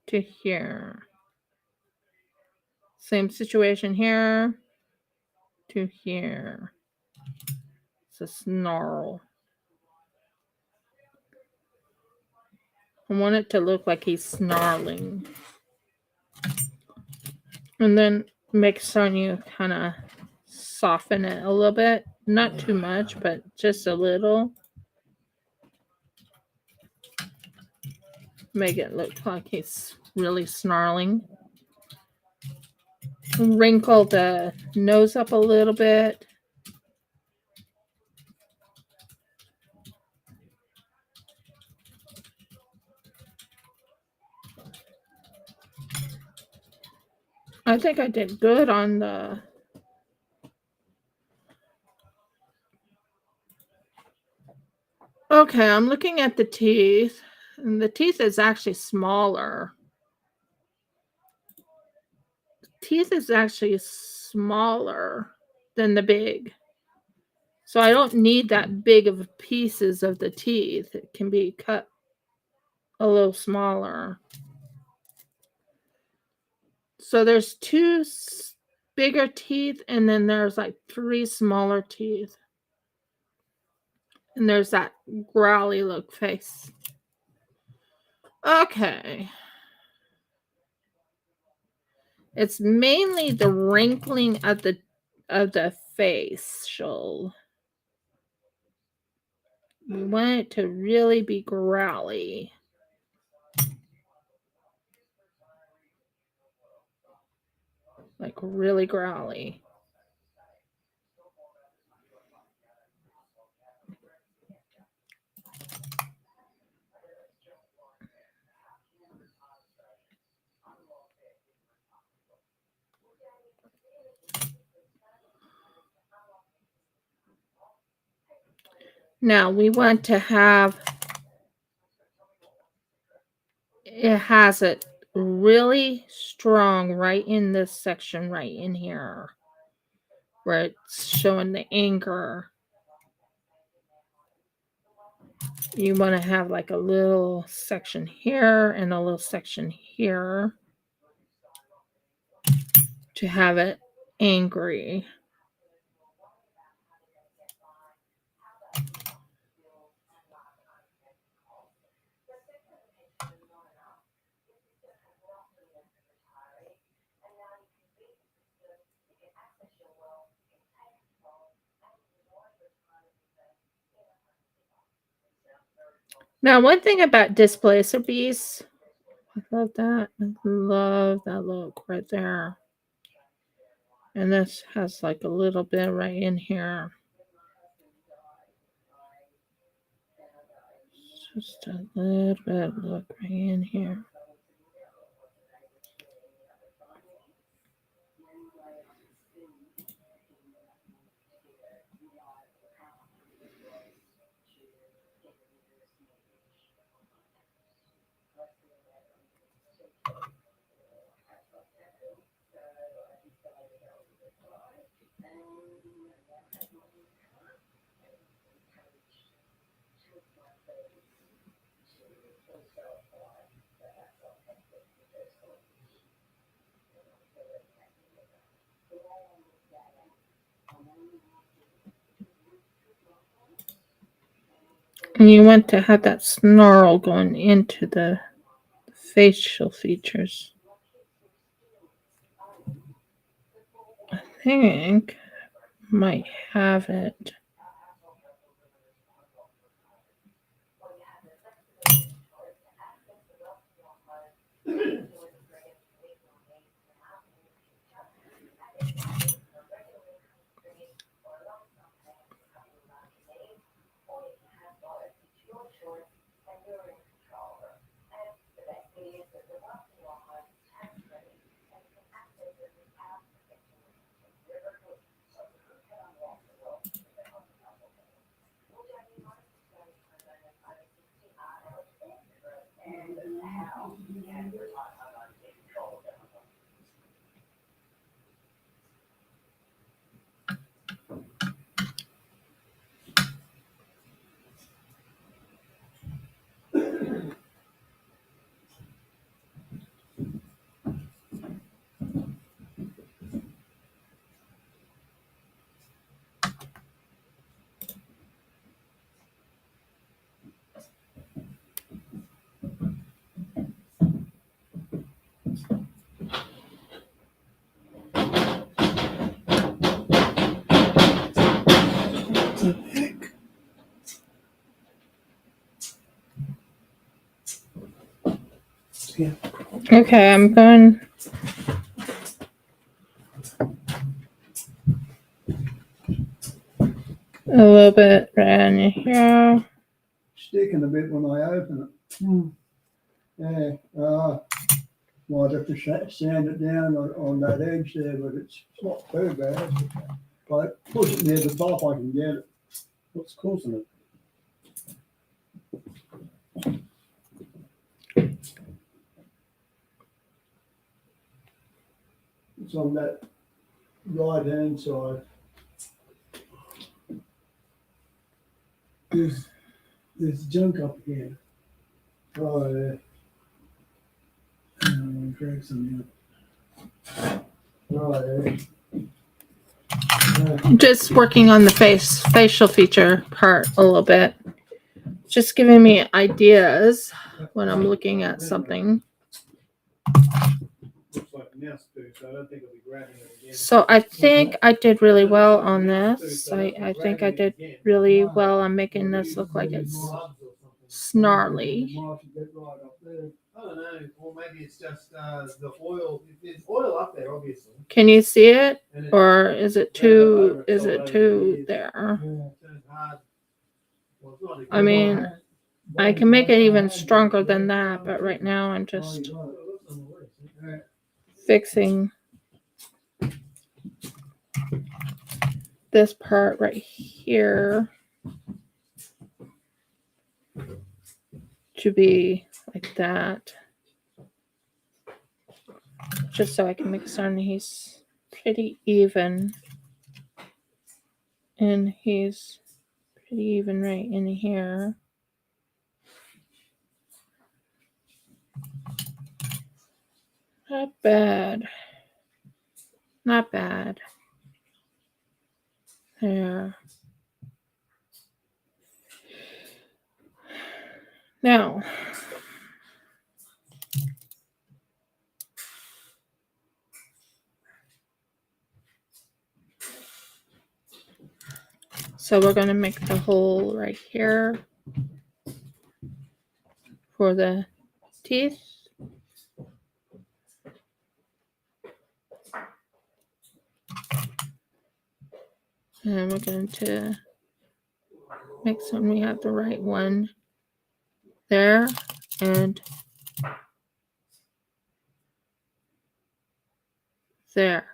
to here. Same situation here to here. It's a snarl. I want it to look like he's snarling. And then make Sonia kind of soften it a little bit. Not too much, but just a little. Make it look like he's really snarling. Wrinkle the nose up a little bit. I think I did good on the... Okay, I'm looking at the teeth. And the teeth is actually smaller. The teeth is actually smaller than the big. So I don't need that big of pieces of the teeth. It can be cut a little smaller. So there's two bigger teeth, and then there's like 3 smaller teeth. And there's that growly look face. Okay. It's mainly the wrinkling of the facial. We want it to really be growly. Like really growly. Now we want to have it has it really strong right in this section right in here where it's showing the anger. You want to have like a little section here and a little section here to have it angry. Now, one thing about displacer beasts, I love that. I love that look right there. And this has like a little bit right in here. Just a little bit look right in here. And you want to have that snarl going into the facial features. I think might have it. Yeah. Okay, I'm going. A little bit right in here. Sticking a bit when I open it. Yeah. Might have to sand it down on that edge there, but it's not too bad. If I push it near the top, I can get it. What's causing it? It's on that right hand side. There's junk up here. Oh, yeah. Drag some out. Right, Just working on the facial feature part a little bit. Just giving me ideas when I'm looking at something. Looks like a mouse poo, so I don't think I'll be grabbing it again. So I think I did really well on this. I think I did really well on making this look like it's snarly. I don't know, or maybe it's just the oil. There's oil up there, obviously. Can you see it? And it Or is it too there? turns hard. Well, it's not I mean, I can make it even stronger than that, but right now I'm just fixing this part right here to be like that, just so I can make certain he's pretty even, and he's pretty even right in here. Not bad. Not bad. There. Now, so we're going to make the hole right here. for the teeth. And we're going to make sure we have the right one there and there.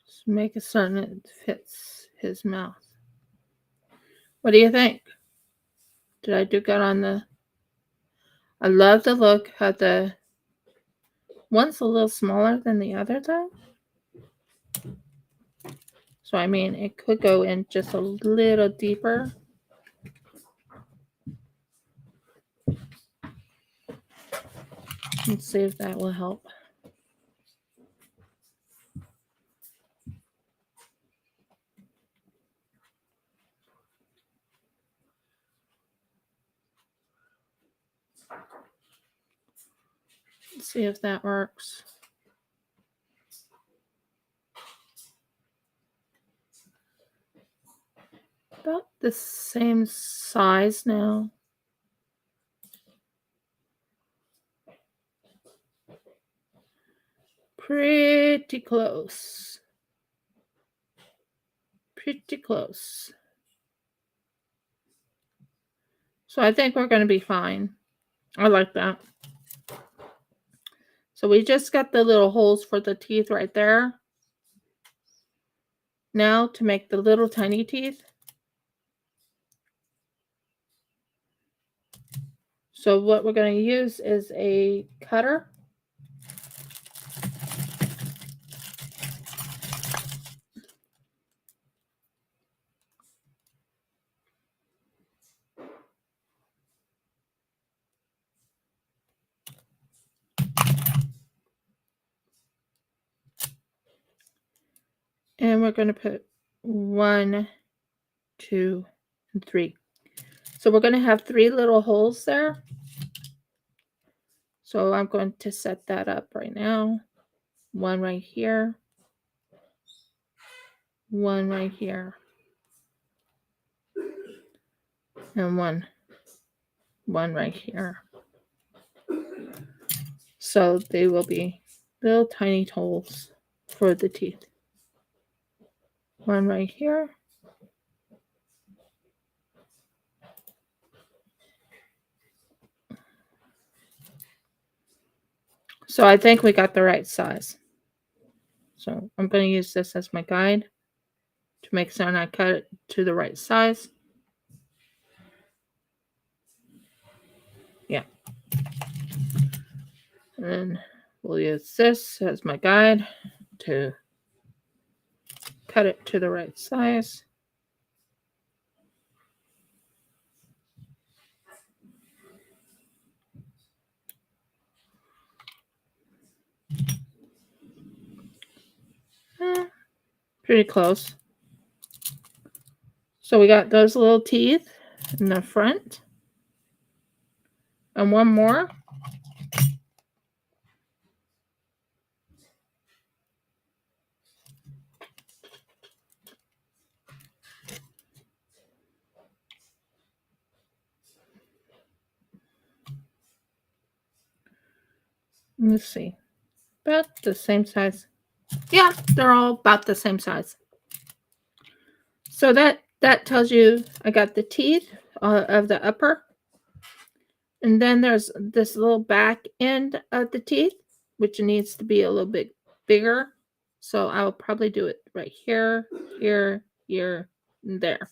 Just make it certain it fits his mouth. What do you think? Did I do good on the... I love the look of the... One's a little smaller than the other though. So I mean, it could go in just a little deeper. Let's see if that will help. Let's see if that works. About the same size now. Pretty close. Pretty close. So I think we're going to be fine. I like that. So we just got the little holes for the teeth right there. Now to make the little tiny teeth. So what we're going to use is a cutter. And we're going to put 1, 2, and 3. So we're going to have 3 little holes there. So I'm going to set that up right now. 1 right here. 1 right here. And one right here. So they will be little tiny holes for the teeth. 1 right here. So I think we got the right size. So I'm going to use this as my guide to make certain I cut it to the right size. Yeah. And then we'll use this as my guide to cut it to the right size. Pretty close. So we got those little teeth in the front. And one more. Let's see. About the same size. Yeah, they're all about the same size. So that tells you I got the teeth of the upper. And then there's this little back end of the teeth, which needs to be a little bit bigger. So I'll probably do it right here, here, here, and there.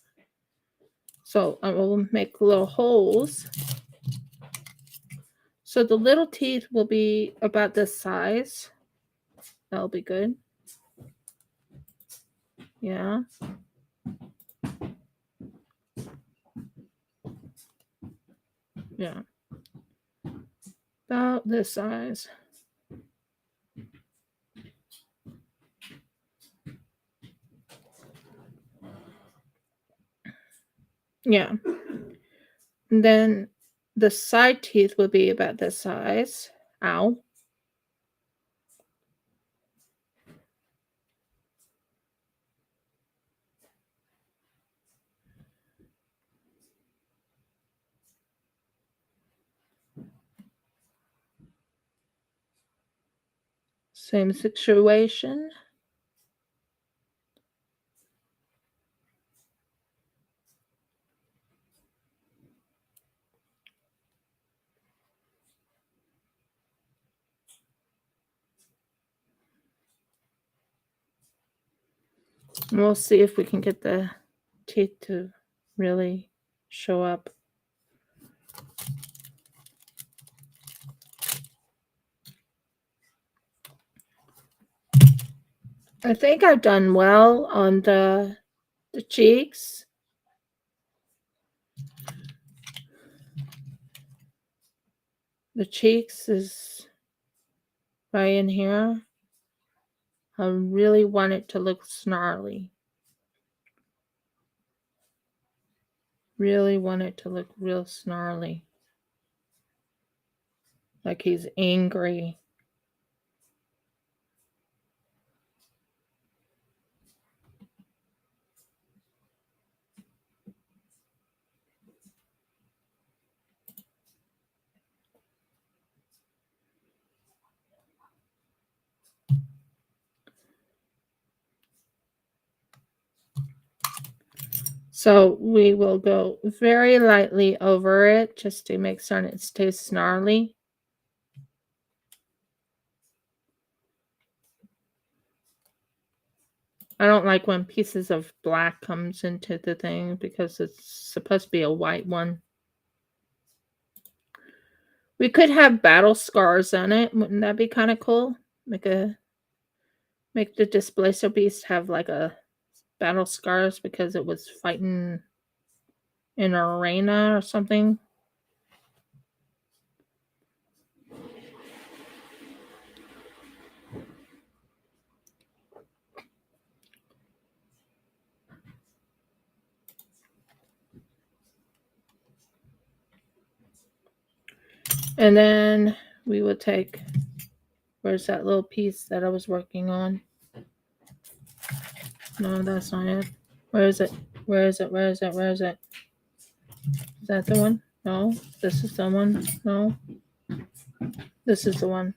So I will make little holes. So the little teeth will be about this size. That'll be good. Yeah. Yeah. About this size. Yeah. And then the side teeth will be about this size. Ow. Same situation. We'll see if we can get the teeth to really show up. I think I've done well on the cheeks. The cheeks is right in here. I really want it to look snarly. Really want it to look real snarly. Like he's angry. So we will go very lightly over it just to make certain it stays snarly. I don't like when pieces of black comes into the thing because it's supposed to be a white one. We could have battle scars on it. Wouldn't that be kind of cool? Make the displacer beast have like a battle scars because it was fighting in an arena or something. And then we will take, where's that little piece that I was working on? No, that's not it. Where is it? Where is it? Where is it? Where is it? Is that the one? No. This is the one? No. This is the one.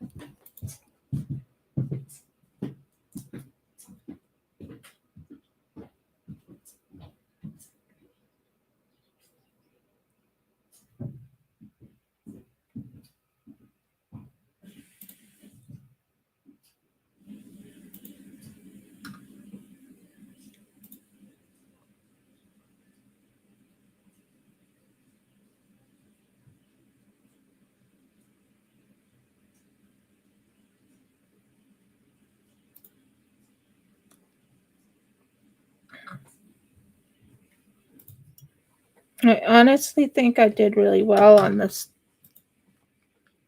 I honestly think I did really well on this.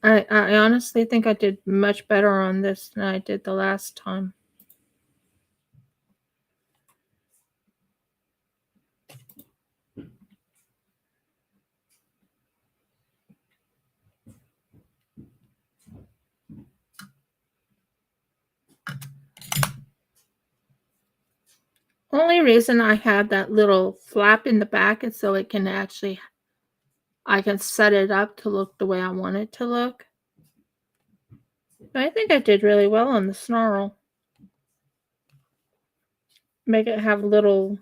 I honestly think I did much better on this than I did the last time. Only reason I have that little flap in the back is so it can actually, I can set it up to look the way I want it to look. But I think I did really well on the snarl. Make it have little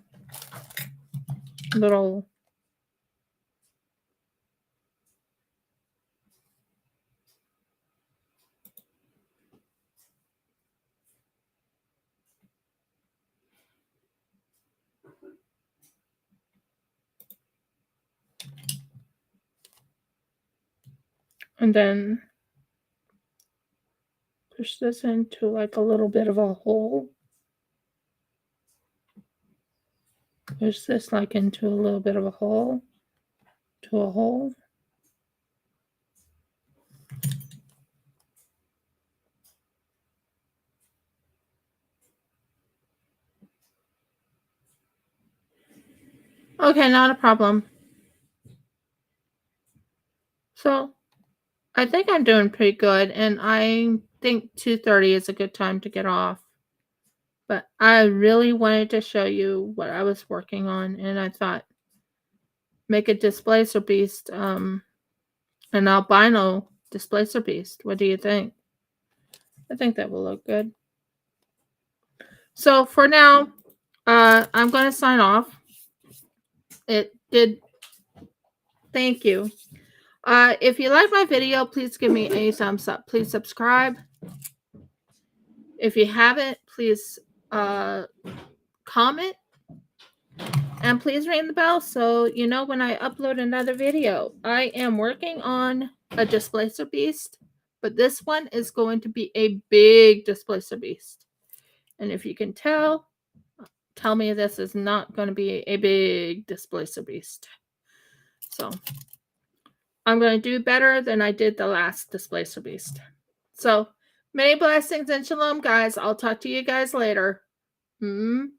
and then push this into like a little bit of a hole. Push this like into a little bit of a hole. To a hole. Okay, not a problem. So I think I'm doing pretty good, and I think 2:30 is a good time to get off. But I really wanted to show you what I was working on, and I thought make a displacer beast, an albino displacer beast. What do you think? I think that will look good. So for now, I'm going to sign off. Thank you. If you like my video, please give me a thumbs up. Please subscribe. If you haven't, please comment. And please ring the bell so you know when I upload another video. I am working on a displacer beast, but this one is going to be a big displacer beast. And if you can tell me this is not going to be a big displacer beast. So I'm going to do better than I did the last displacer beast. So many blessings and shalom, guys. I'll talk to you guys later. Bye.